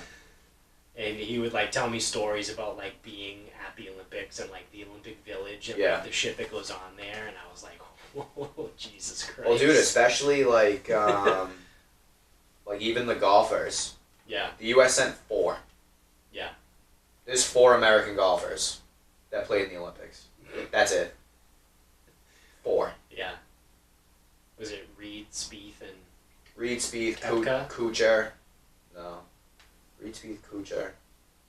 S1: And he would like tell me stories about like being at the Olympics and like the Olympic Village and like the shit that goes on there. And I was like, whoa, Jesus Christ.
S2: Well, dude, especially like, like even the golfers.
S1: Yeah.
S2: The U.S. sent 4.
S1: Yeah.
S2: There's 4 American golfers that played in the Olympics. That's it. 4.
S1: Yeah. Was it Reed, Spieth, and...
S2: Reed, Spieth,
S1: Koepka?
S2: Kuchar. No. Reed, Spieth, Kuchar.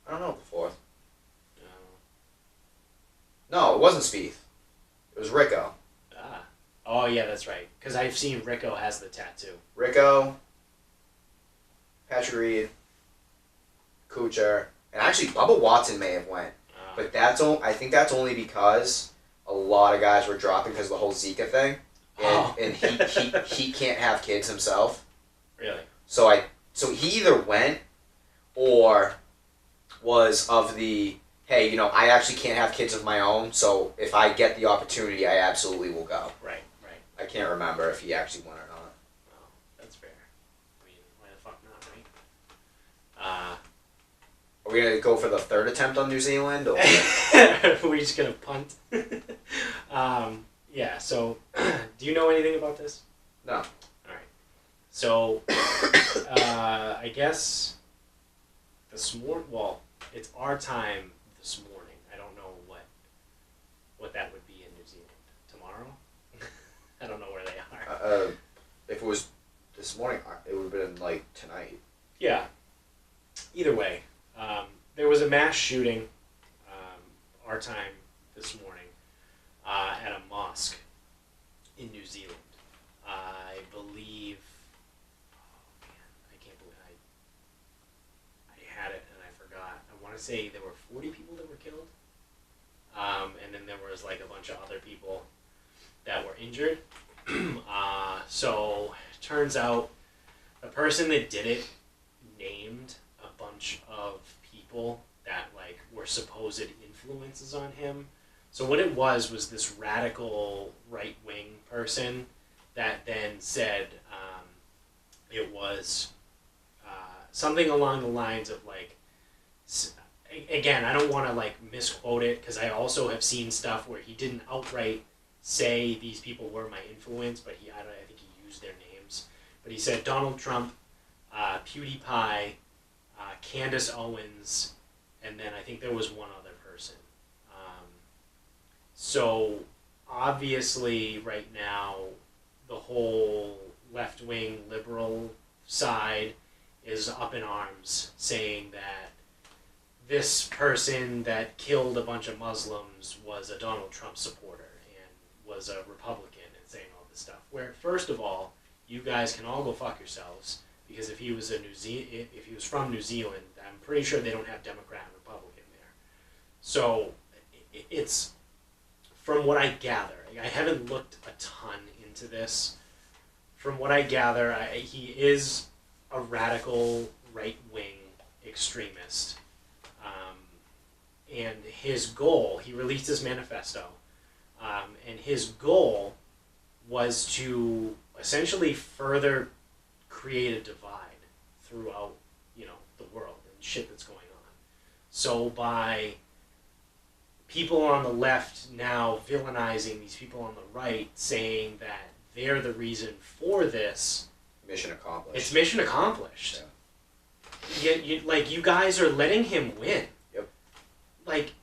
S2: I don't know the 4th. No, it wasn't Spieth. It was Rico.
S1: Ah. Oh, yeah, that's right. Because I've seen Rico has the tattoo.
S2: Rico, Patrick Reed, Kuchar, and actually Bubba Watson may have went. But I think that's only because a lot of guys were dropping because of the whole Zika thing. And he can't have kids himself.
S1: Really?
S2: So he either went or was of the, hey, I actually can't have kids of my own, so if I get the opportunity, I absolutely will go.
S1: Right.
S2: I can't remember if he actually went or not.
S1: Oh, that's fair. I mean, why the fuck not, right?
S2: Are we going to go for the third attempt on New Zealand? Or?
S1: Are we just going to punt? Yeah, so, do you know anything about this?
S2: No.
S1: Alright. So, I guess it's our time this morning. I don't know what that would be in New Zealand. Tomorrow? I don't know where they are.
S2: If it was this morning, it would have been like tonight.
S1: Yeah. Either way, there was a mass shooting, our time this morning, at a mosque in New Zealand. I believe. Oh man, I can't believe I had it and I forgot. I want to say there were 40 people that were killed, and then there was like a bunch of other people that were injured. So turns out the person that did it named a bunch of people that like were supposed influences on him. So what it was this radical right-wing person that then said it was something along the lines of like, again, I don't want to like misquote it because I also have seen stuff where he didn't outright say these people were my influence, but I think he used their names. But he said Donald Trump, PewDiePie, Candace Owens, and then I think there was one other person. So obviously right now the whole left-wing liberal side is up in arms saying that this person that killed a bunch of Muslims was a Donald Trump supporter and was a Republican and saying all this stuff. Where, first of all, you guys can all go fuck yourselves, because if he was from New Zealand, I'm pretty sure they don't have Democrat and Republican there. So it's, from what I gather, I haven't looked a ton into this. From what I gather, he is a radical right-wing extremist. And his goal, he released his manifesto, and his goal was to essentially further create a divide throughout, the world and shit that's going on. So by people on the left now villainizing these people on the right, saying that they're the reason for this,
S2: mission accomplished.
S1: It's mission accomplished. Yeah. You guys are letting him win.
S2: Yep.
S1: Like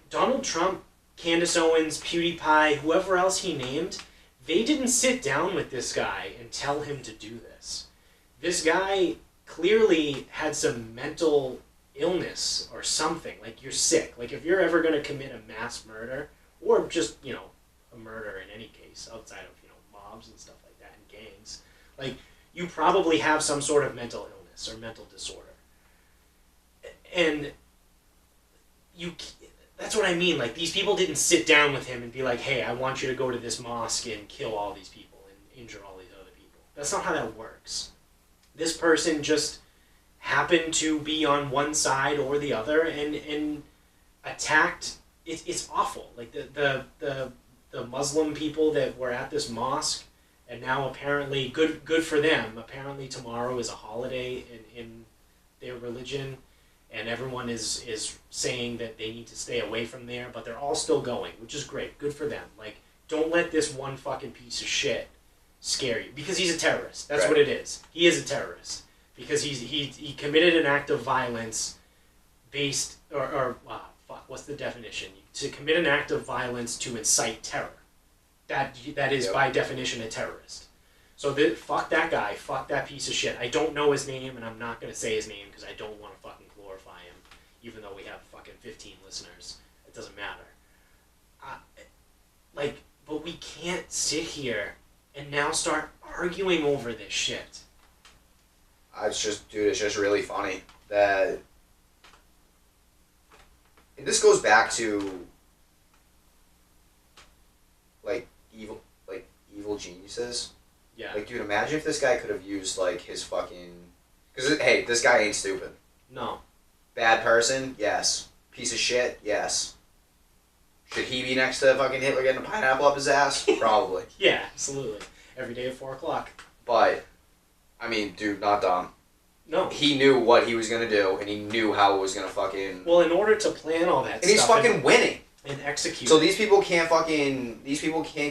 S1: Donald Trump, Candace Owens, PewDiePie, whoever else he named, they didn't sit down with this guy and tell him to do this. This guy clearly had some mental illness or something. Like, you're sick. Like, if you're ever going to commit a mass murder, or just, a murder in any case, outside of, mobs and stuff like that, and gangs, like, you probably have some sort of mental illness or mental disorder. And that's what I mean. Like, these people didn't sit down with him and be like, hey, I want you to go to this mosque and kill all these people and injure all these other people. That's not how that works. This person just happened to be on one side or the other and attacked. It's awful. Like, the Muslim people that were at this mosque, and now apparently, good for them, apparently tomorrow is a holiday in their religion, and everyone is saying that they need to stay away from there, but they're all still going, which is great. Good for them. Like, don't let this one fucking piece of shit scare you, because he's a terrorist. That's right. What it is. He is a terrorist because he committed an act of violence based what's the definition? To commit an act of violence to incite terror. That is by definition a terrorist. So fuck that guy. Fuck that piece of shit. I don't know his name, and I'm not gonna say his name because I don't want to fucking glorify him, even though we have fucking 15 listeners. It doesn't matter. but we can't sit here and now start arguing over this shit.
S2: It's just really funny that... And this goes back to, like, evil geniuses.
S1: Yeah.
S2: Like, dude, imagine if this guy could have used, like, his fucking... Because, hey, this guy ain't stupid.
S1: No.
S2: Bad person? Yes. Piece of shit? Yes. Should he be next to fucking Hitler getting a pineapple up his ass? Probably.
S1: Yeah, absolutely. Every day at 4 o'clock.
S2: But, I mean, dude, not dumb.
S1: No.
S2: He knew what he was going to do, and he knew how it was going to fucking...
S1: Well, in order to plan all that
S2: and he's fucking winning.
S1: And execute.
S2: So these people can't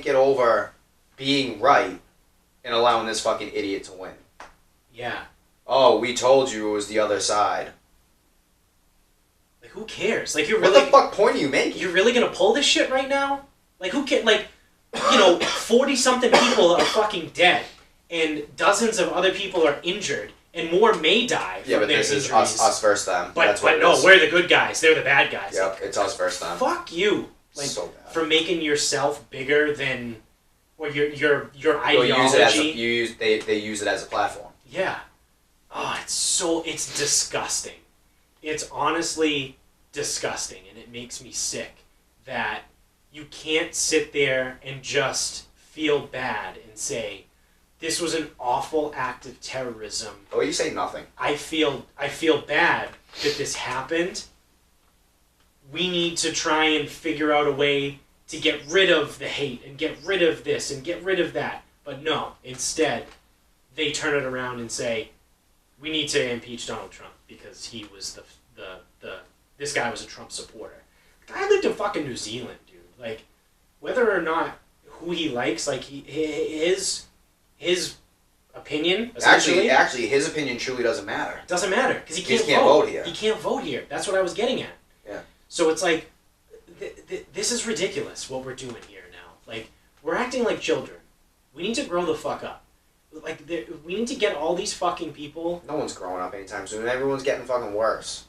S2: get over being right and allowing this fucking idiot to win.
S1: Yeah.
S2: Oh, we told you it was the other side.
S1: Like, who cares? Like, you're
S2: What
S1: really...
S2: the fuck point are you making?
S1: You're really gonna pull this shit right now? Like, who cares? Like, 40-something people are fucking dead, and dozens of other people are injured, and more may die from
S2: yeah, but
S1: their
S2: this
S1: injuries.
S2: is us versus them.
S1: But no, we're the good guys. They're the bad guys.
S2: Yep, it's us versus them.
S1: Fuck you. Like,
S2: so bad.
S1: For making yourself bigger than... Or your ideology.
S2: They use it as a platform.
S1: Yeah. Oh, it's disgusting. It's honestly disgusting, and it makes me sick that you can't sit there and just feel bad and say, this was an awful act of terrorism.
S2: Oh, you say nothing.
S1: I feel bad that this happened. We need to try and figure out a way to get rid of the hate and get rid of this and get rid of that. But no, instead, they turn it around and say, we need to impeach Donald Trump because he was this guy was a Trump supporter. The guy lived in fucking New Zealand, dude. Like, whether or not who he likes, like, his opinion, essentially...
S2: Actually, his opinion truly doesn't matter.
S1: Doesn't matter, because he can't
S2: vote here.
S1: He can't vote here. That's what I was getting at.
S2: Yeah.
S1: So it's like, this is ridiculous, what we're doing here now. Like, we're acting like children. We need to grow the fuck up. Like, we need to get all these fucking people...
S2: No one's growing up anytime soon. Everyone's getting fucking worse.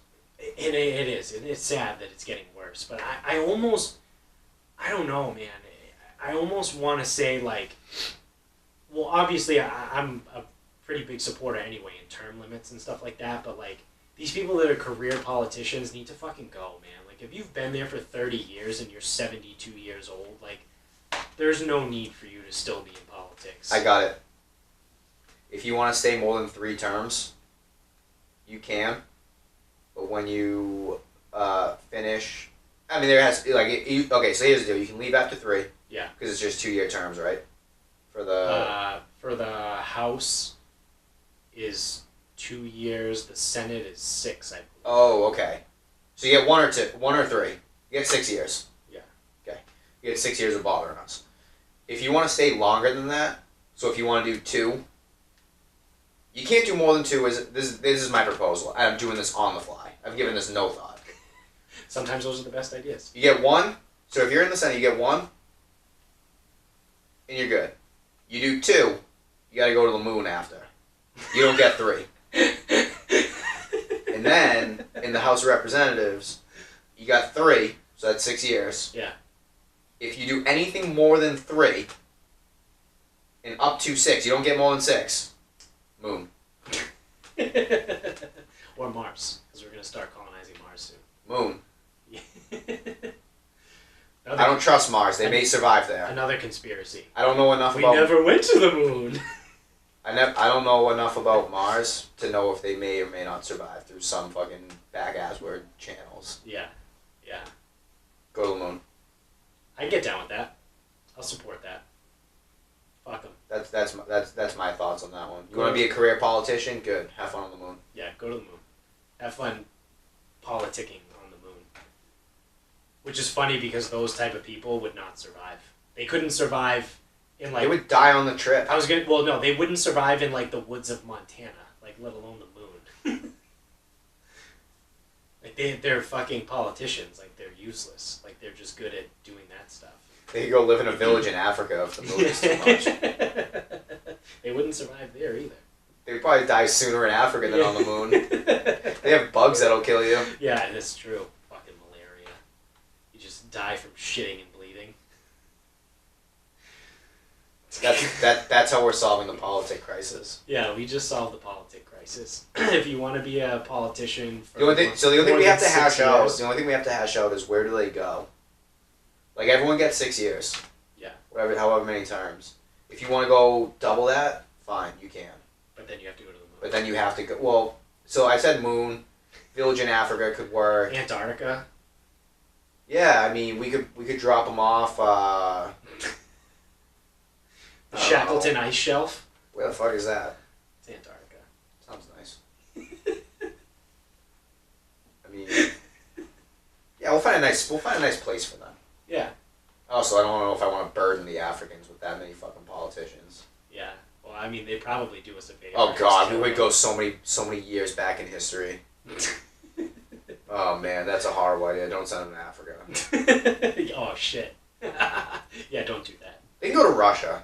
S1: It is. And it's sad that it's getting worse. But I almost... I don't know, man. I almost want to say, like... Well, obviously, I'm a pretty big supporter anyway in term limits and stuff like that. But, like, these people that are career politicians need to fucking go, man. Like, if you've been there for 30 years and you're 72 years old, like, there's no need for you to still be in politics.
S2: I got it. If you want to stay more than 3 terms, you can. But when you finish... I mean, there has... okay, so here's the deal. You can leave after 3.
S1: Yeah.
S2: Because it's just 2-year terms, right? For
S1: the House is 2 years. The Senate is 6, I believe.
S2: Oh, okay. So you get 1 or 3. You get 6 years.
S1: Yeah.
S2: Okay. You get 6 years of bothering us. If you want to stay longer than that, so if you want to do 2... You can't do more than 2. This is my proposal. I'm doing this on the fly. I've given this no thought.
S1: Sometimes those are the best ideas.
S2: You get 1. So if you're in the Senate, you get 1. And you're good. You do 2. You got to go to the moon after. You don't get 3. And then, in the House of Representatives, you got 3. So that's 6 years.
S1: Yeah. If
S2: you do anything more than 3, and up to 6, you don't get more than 6. Moon.
S1: Or Mars, because we're going to start colonizing Mars soon.
S2: Moon. I don't trust Mars. They may survive there.
S1: Another conspiracy.
S2: I don't know enough about...
S1: We never went to the moon.
S2: I don't know enough about Mars to know if they may or may not survive through some fucking back-ass word channels.
S1: Yeah. Yeah.
S2: Go to the moon.
S1: I'd get down with that. I'll support that. Fuck them.
S2: That's my thoughts on that one. You want to be a career politician? Good. Have fun on the moon.
S1: Yeah, go to the moon. Have fun politicking on the moon. Which is funny because those type of people would not survive. They couldn't survive in like...
S2: They would die on the trip.
S1: Well, no, they wouldn't survive in like the woods of Montana, like let alone the moon. Like they're fucking politicians. Like they're useless. Like they're just good at doing that stuff.
S2: They could go live in a village in Africa if the moon is too much.
S1: They wouldn't survive there either.
S2: They would probably die sooner in Africa than on the moon. They have bugs that'll kill you.
S1: Yeah, that's true. Fucking malaria. You just die from shitting and bleeding.
S2: That's how we're solving the politic crisis.
S1: Yeah, we just solved the politic crisis. If you want to be a politician,
S2: the only thing we have to hash out is where do they go? Like everyone gets 6 years.
S1: Yeah.
S2: However many terms. If you want to go double that, fine, you can.
S1: But then you have to go to the moon.
S2: But then you have to go. Well, so I said moon. Village in Africa could work.
S1: Antarctica.
S2: Yeah, I mean we could drop them off.
S1: Shackleton Ice Shelf.
S2: Where the fuck is that?
S1: It's Antarctica.
S2: Sounds nice. I mean, yeah, we'll find a nice place for them.
S1: Yeah.
S2: Also, I don't know if I want to burden the Africans with that many fucking politicians.
S1: Yeah. Well, I mean, they probably do us a favor.
S2: Oh God, we would go so many years back in history. Oh man, that's a horrible idea. Don't send them to Africa.
S1: Oh shit. Yeah, don't do that.
S2: They can go to Russia.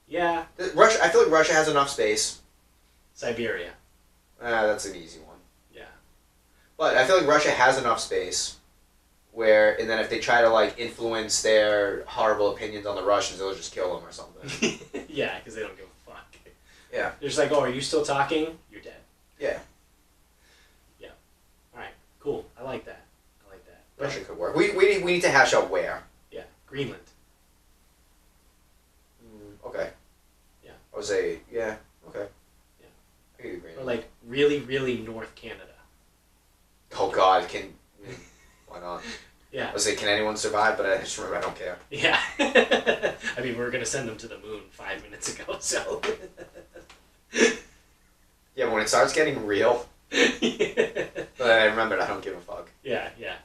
S1: Yeah.
S2: Russia. I feel like Russia has enough space.
S1: Siberia.
S2: That's an easy one.
S1: Yeah.
S2: But I feel like Russia has enough space where, and then if they try to like influence their horrible opinions on the Russians, they'll just kill them or something.
S1: Yeah, because they don't give a fuck.
S2: Yeah.
S1: They're just like, oh, are you still talking? You're dead.
S2: Yeah.
S1: Yeah. All right. Cool. I like that.
S2: Russia could work. We need to hash out where.
S1: Yeah. Greenland.
S2: Okay.
S1: Yeah.
S2: I would say, yeah, okay.
S1: Yeah.
S2: I can agree.
S1: Or like really, really North Canada.
S2: Oh God, why not?
S1: Yeah.
S2: I would say, can anyone survive? But I just remember, I don't care.
S1: Yeah. I mean, we were going to send them to the moon 5 minutes ago, so.
S2: Yeah, but when it starts getting real.
S1: Yeah.
S2: But I remembered, I don't give a fuck.
S1: Yeah, yeah.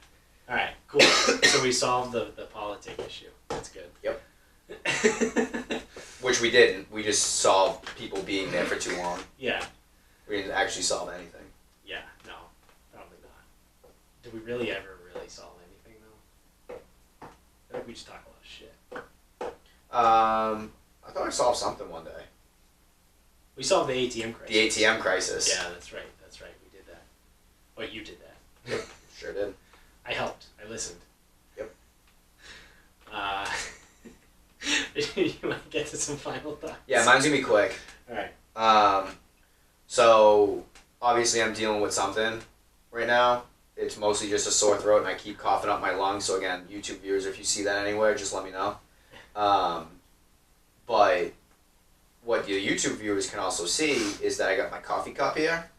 S1: All right, cool. So we solved the politic issue. That's good.
S2: Yep. Which we didn't. We just solved people being there for too long.
S1: Yeah.
S2: We didn't actually solve anything.
S1: Yeah, no. Probably not. Did we really ever solve anything, though? I feel like we just talk a lot of shit.
S2: I thought I solved something one day.
S1: We solved the ATM crisis.
S2: The ATM crisis.
S1: Yeah, that's right. We did that. Well, you did that.
S2: Yep, sure did.
S1: I helped. I listened.
S2: Yep.
S1: You want to get to some final thoughts?
S2: Yeah, mine's gonna be quick.
S1: Alright.
S2: So, obviously I'm dealing with something right now. It's mostly just a sore throat and I keep coughing up my lungs. So again, YouTube viewers, if you see that anywhere, just let me know. But what the YouTube viewers can also see is that I got my coffee cup here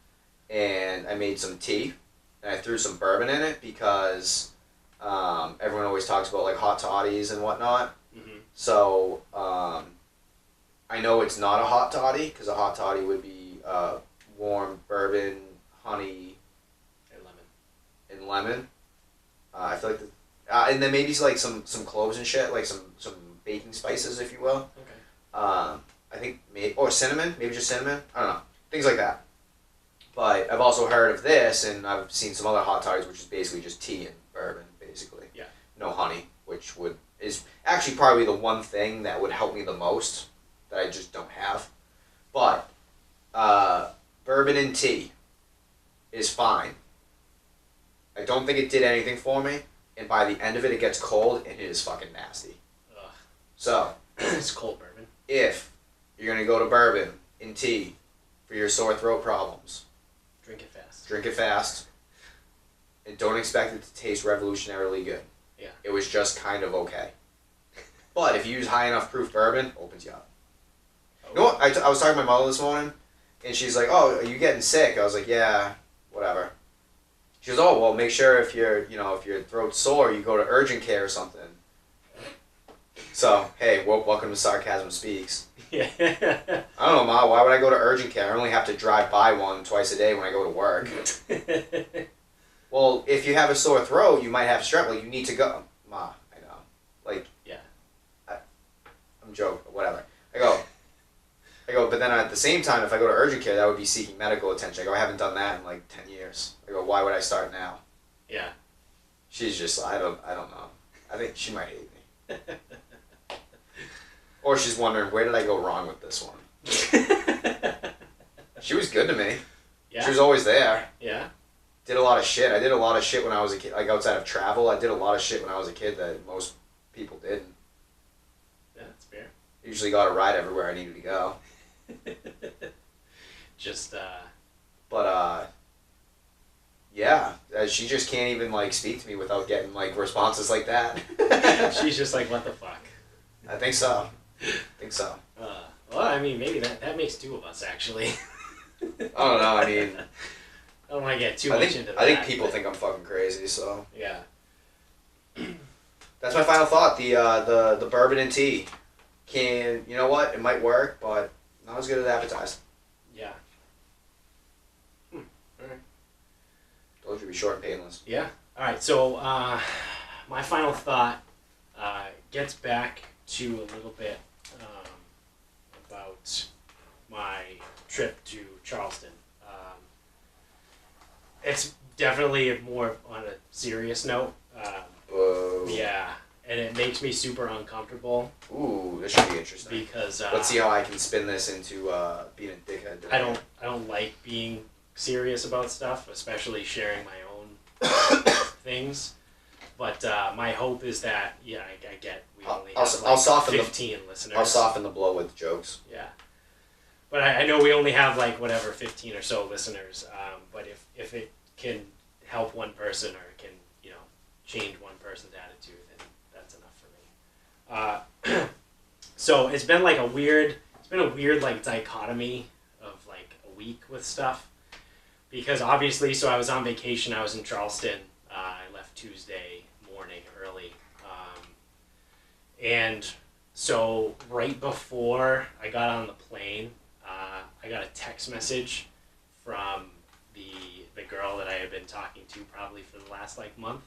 S2: and I made some tea and I threw some bourbon in it because everyone always talks about like hot toddies and whatnot.
S1: Mm-hmm.
S2: So I know it's not a hot toddy because a hot toddy would be warm bourbon, honey, and lemon. I feel like and then maybe like some cloves and shit, like some baking spices, if you will.
S1: Okay.
S2: I think or cinnamon, maybe just cinnamon. I don't know, things like that. But I've also heard of this, and I've seen some other hot toddies, which is basically just tea and bourbon, basically. Yeah. No honey, which is actually probably the one thing that would help me the most that I just don't have. But bourbon and tea is fine. I don't think it did anything for me, and by the end of it, it gets cold, and it is fucking nasty.
S1: Ugh.
S2: So,
S1: it's cold bourbon.
S2: If you're going to go to bourbon and tea for your sore throat problems,
S1: drink it fast.
S2: Drink it fast, and don't expect it to taste revolutionarily good.
S1: Yeah.
S2: It was just kind of okay. But if you use high enough proof bourbon, opens you up. Oh. You know what? I was talking to my mother this morning, and she's like, "Oh, are you getting sick?" I was like, "Yeah, whatever." She goes, "Oh, well, make sure if your throat's sore, you go to urgent care or something." So, hey, welcome to Sarcasm Speaks.
S1: Yeah.
S2: I don't know, Ma, why would I go to urgent care? I only have to drive by one twice a day when I go to work. Well, if you have a sore throat, you might have strep. Like, you need to go. Ma, I know. Like, yeah. I'm joking, whatever. I go, but then at the same time, if I go to urgent care, that would be seeking medical attention. I go, I haven't done that in like 10 years. I go, why would I start now? Yeah. She's just, I don't know. I think she might hate me. Or she's wondering, where did I go wrong with this one? She was good to me. Yeah. She was always there. Yeah. Did a lot of shit. I did a lot of shit when I was a kid, like outside of travel. I did a lot of shit when I was a kid that most people didn't.
S1: Yeah, that's fair.
S2: Usually got a ride everywhere I needed to go.
S1: Just,
S2: But, yeah, she just can't even, like, speak to me without getting, like, responses like that.
S1: She's just like, what the fuck?
S2: I think so.
S1: Well, I mean, maybe that makes two of us, actually.
S2: I don't know, I mean...
S1: I don't want to get too much into that.
S2: I think people think I'm fucking crazy, so...
S1: Yeah.
S2: That's my final thought, the bourbon and tea. You know what, it might work, but not as good as advertised.
S1: Yeah. Alright.
S2: Told you to be short and painless.
S1: Yeah. Alright, so my final thought gets back to a little bit about my trip to Charleston. It's definitely more on a serious note. Yeah, and it makes me super uncomfortable.
S2: Ooh, this should be interesting.
S1: Because
S2: let's see how I can spin this into being a dickhead.
S1: I don't like being serious about stuff, especially sharing my own things. But my hope is that I get we only have like 15 listeners.
S2: I'll soften the blow with jokes.
S1: Yeah, but I know we only have like 15 or so listeners. But if it can help one person or can change one person's attitude, then that's enough for me. So it's been a weird like dichotomy of like a week with stuff, because obviously, so I was on vacation. I was in Charleston. I left Tuesday morning early, and so right before I got on the plane, I got a text message from the girl that I had been talking to probably for the last like month.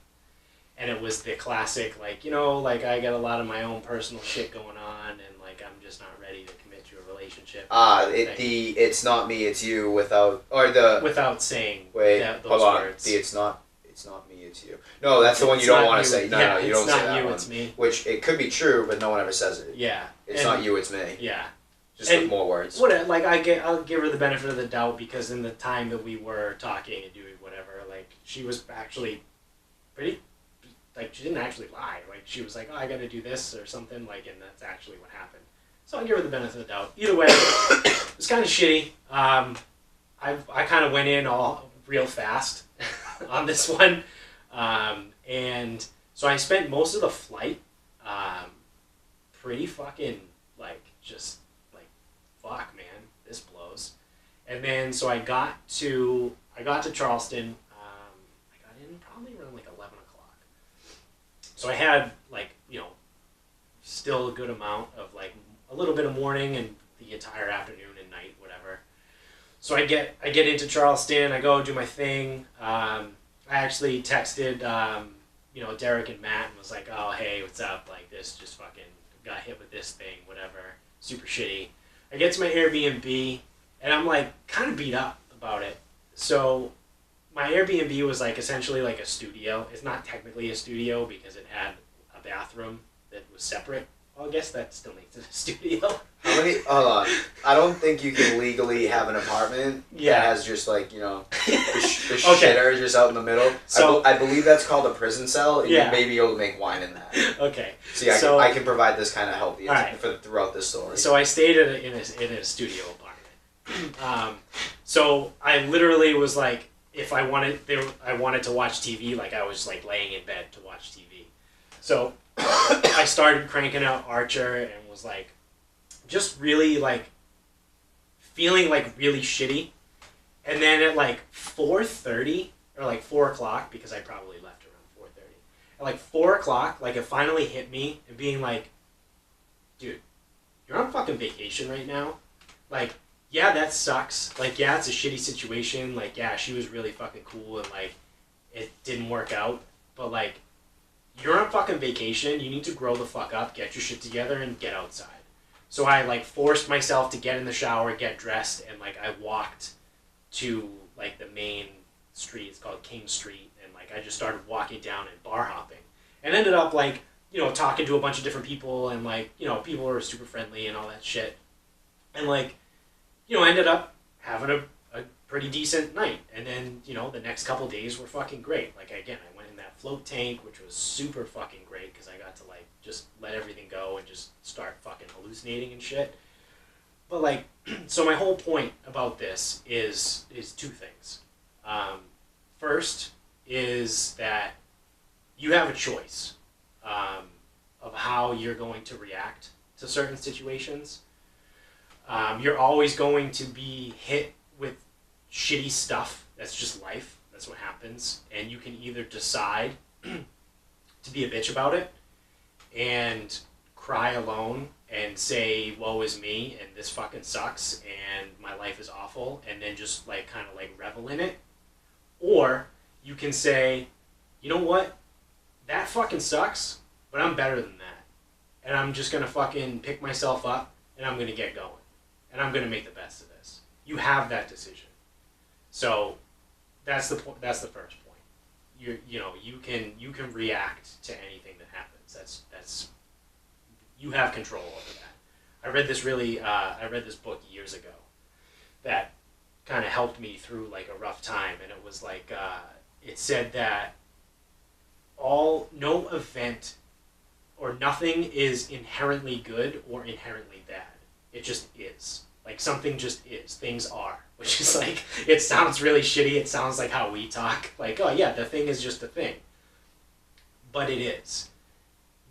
S1: And it was the classic, like, I got a lot of my own personal shit going on, and, like, I'm just not ready to commit to a relationship.
S2: It's not me, it's you, without
S1: saying
S2: those
S1: words.
S2: It's not me, it's you. No, that's the one you don't want to say. No, you don't say that one. It's not you,
S1: it's me.
S2: Which, it could be true, but no one ever says it.
S1: Yeah.
S2: It's not you, it's me.
S1: Yeah.
S2: Just with more words.
S1: I'll give her the benefit of the doubt, because in the time that we were talking and doing whatever, like, she was actually pretty... Like, she didn't actually lie. Like, she was like, oh, I gotta do this or something, like, and that's actually what happened. So I'll give her the benefit of the doubt. Either way, it was kind of shitty. I kind of went in all real fast on this one. And so I spent most of the flight pretty fucking, like, just, like, fuck, man, this blows. And then, so I got to Charleston. I got in probably around, like, 11 o'clock. So I had, like, still a good amount of, like, a little bit of morning and the entire afternoon and night, whatever. So I get into Charleston, I go do my thing. I actually texted, Derek and Matt and was like, oh, hey, what's up? Like, this just fucking got hit with this thing, whatever. Super shitty. I get to my Airbnb, and I'm, like, kind of beat up about it. So... my Airbnb was like essentially like a studio. It's not technically a studio because it had a bathroom that was separate. Well, I guess that still makes it a studio.
S2: Hold on. I don't think you can legally have an apartment that has just like, the shitter just out in the middle. So I believe that's called a prison cell. And you may be able to make wine in that.
S1: Okay.
S2: See, I can provide this kind of help throughout this story.
S1: So I stayed in a studio apartment. So I literally was like, if I wanted to watch TV, like I was like laying in bed to watch TV. So I started cranking out Archer and was like, just really like feeling like really shitty. And then at like 4:30 or like 4 o'clock, because I probably left around 4:30. At like 4 o'clock, like it finally hit me and being like, dude, you're on fucking vacation right now. Like, yeah, that sucks. Like, yeah, it's a shitty situation. Like, yeah, she was really fucking cool and, like, it didn't work out. But, like, you're on fucking vacation. You need to grow the fuck up, get your shit together, and get outside. So I, like, forced myself to get in the shower, get dressed, and, like, I walked to, like, the main street. It's called King Street. And, like, I just started walking down and bar hopping. And ended up, like, talking to a bunch of different people. And, like, people were super friendly and all that shit. And, like... ended up having a pretty decent night. And then, the next couple days were fucking great. Like, again, I went in that float tank, which was super fucking great because I got to like just let everything go and just start fucking hallucinating and shit. But like, so my whole point about this is two things. First is that you have a choice of how you're going to react to certain situations. You're always going to be hit with shitty stuff. That's just life. That's what happens. And you can either decide to be a bitch about it and cry alone and say, woe is me, and this fucking sucks, and my life is awful, and then just like kind of like revel in it. Or you can say, you know what? That fucking sucks, but I'm better than that. And I'm just going to fucking pick myself up, and I'm going to get going. And I'm going to make the best of this. You have that decision. So that's the point. That's the first point. You can react to anything that happens. That's you have control over that. I read this book years ago that kind of helped me through like a rough time, and it was like it said that no event or nothing is inherently good or inherently bad. It just is. Like something just is. Things are. Which is like, it sounds really shitty. It sounds like how we talk. Like, oh yeah, the thing is just a thing. But it is.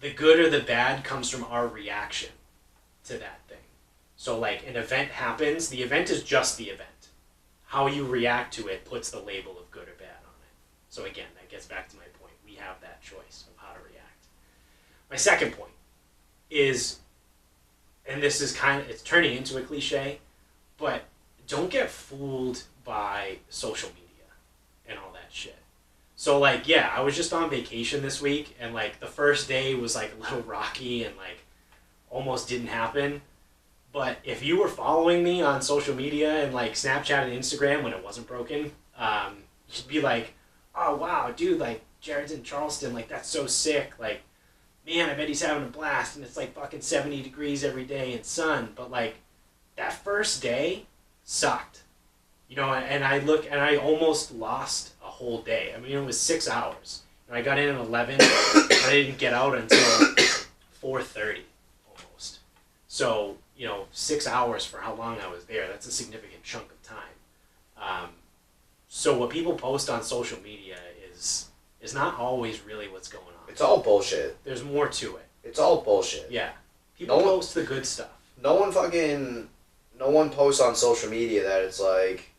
S1: The good or the bad comes from our reaction to that thing. So like an event happens, the event is just the event. How you react to it puts the label of good or bad on it. So again, that gets back to my point. We have that choice of how to react. My second point is, and this is it's turning into a cliche, but don't get fooled by social media and all that shit. So like, yeah, I was just on vacation this week, and like the first day was like a little rocky and like almost didn't happen. But if you were following me on social media and like Snapchat and Instagram when it wasn't broken, you'd be like, oh wow, dude, like Jared's in Charleston, like that's so sick. Like, man, I bet he's having a blast, and it's like fucking 70 degrees every day and sun. But like that first day sucked, and I almost lost a whole day. I mean, it was 6 hours, and I got in at 11. I didn't get out until 4:30 almost. So 6 hours for how long I was there. That's a significant chunk of time. So what people post on social media is not always really what's going on.
S2: It's all bullshit.
S1: There's more to it.
S2: It's all bullshit.
S1: Yeah, people post the good stuff.
S2: No one posts on social media that it's like,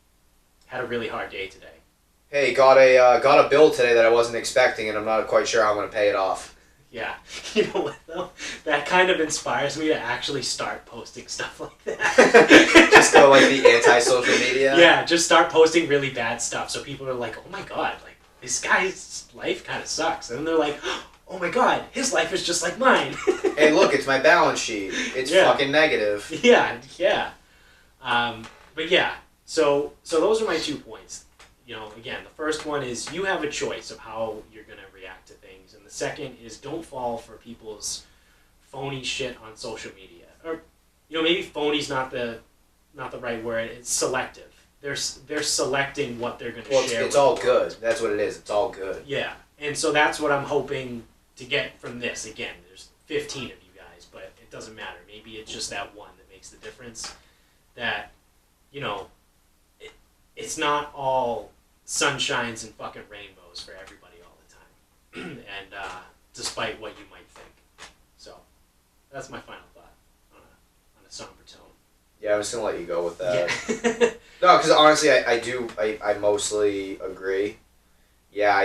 S1: had a really hard day today.
S2: Hey, got a bill today that I wasn't expecting, and I'm not quite sure how I'm going to pay it off.
S1: Yeah. You know what, though? That kind of inspires me to actually start posting stuff like that.
S2: Just go like the anti-social media?
S1: Yeah, just start posting really bad stuff so people are like, oh my god, like, this guy's life kind of sucks. And they're like, oh my god, his life is just like mine.
S2: Hey, look, it's my balance sheet. It's fucking negative.
S1: Yeah. But yeah, so those are my 2 points. Again, the first one is you have a choice of how you're going to react to things. And the second is don't fall for people's phony shit on social media. Or, maybe phony's not the right word. It's selective. They're selecting what they're going to share.
S2: It's all good. That's what it is. It's all good.
S1: Yeah. And so that's what I'm hoping to get from this. Again, there's 15 of you guys, but it doesn't matter. Maybe it's just that one that makes the difference. That, it's not all sunshines and fucking rainbows for everybody all the time. And despite what you might think. So, that's my final thought on a somber tone.
S2: Yeah, I'm just going to let you go with that.
S1: Yeah.
S2: No, because honestly, I mostly agree. Yeah,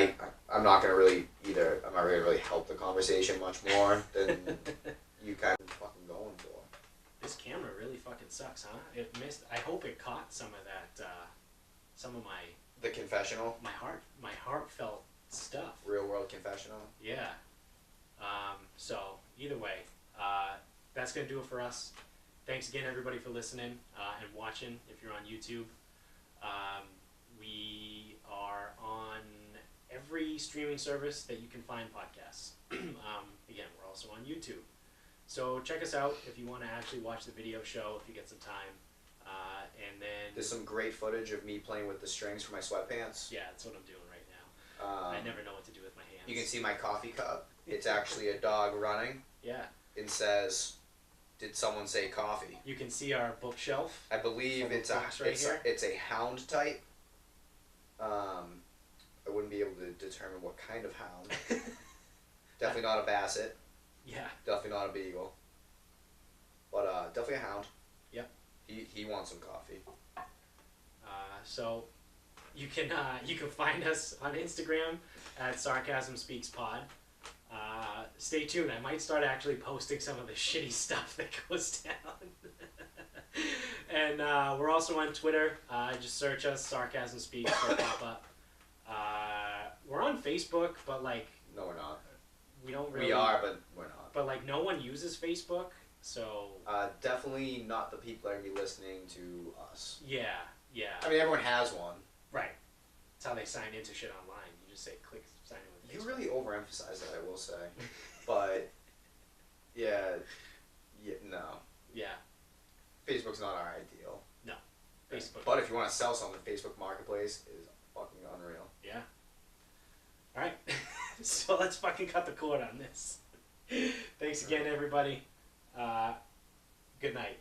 S2: I'm not going to really either. I'm not going to really help the conversation much more than you kind of fucking going for.
S1: This camera really fucking sucks, huh? It missed. I hope it caught some of that, some of
S2: the confessional?
S1: My heartfelt stuff.
S2: Real world confessional?
S1: Yeah. So, either way, that's going to do it for us. Thanks again, everybody, for listening and watching if you're on YouTube. We are on every streaming service that you can find podcasts. Again, we're also on YouTube. So check us out if you want to actually watch the video show, if you get some time. And then
S2: there's some great footage of me playing with the strings for my sweatpants.
S1: Yeah, that's what I'm doing right now. I never know what to do with my hands.
S2: You can see my coffee cup. It's actually a dog running.
S1: Yeah.
S2: It says, "Did someone say coffee?"
S1: You can see our bookshelf.
S2: I believe it's a hound type. I wouldn't be able to determine what kind of hound. Definitely not a basset.
S1: Yeah.
S2: Definitely not a beagle. But definitely a hound.
S1: Yep.
S2: He wants some coffee.
S1: So you can find us on Instagram at Sarcasm Speaks Pod. Stay tuned. I might start actually posting some of the shitty stuff that goes down. And we're also on Twitter. Just search us, Sarcasm Speaks, it'll pop up. We're on Facebook, but like...
S2: No, we're not.
S1: We don't really...
S2: We are, but we're not.
S1: But like no one uses Facebook, so...
S2: Definitely not the people that are going to be listening to us.
S1: Yeah, yeah.
S2: I mean, everyone has one.
S1: Right. That's how they sign into shit online. You just say click sign in with Facebook.
S2: You really overemphasize that, I will say. But, yeah, no.
S1: Yeah.
S2: Facebook's not our ideal.
S1: No. Facebook.
S2: But if you want to sell something, Facebook Marketplace is fucking unreal.
S1: Yeah. Alright. So let's fucking cut the cord on this. Thanks again, everybody. Good night.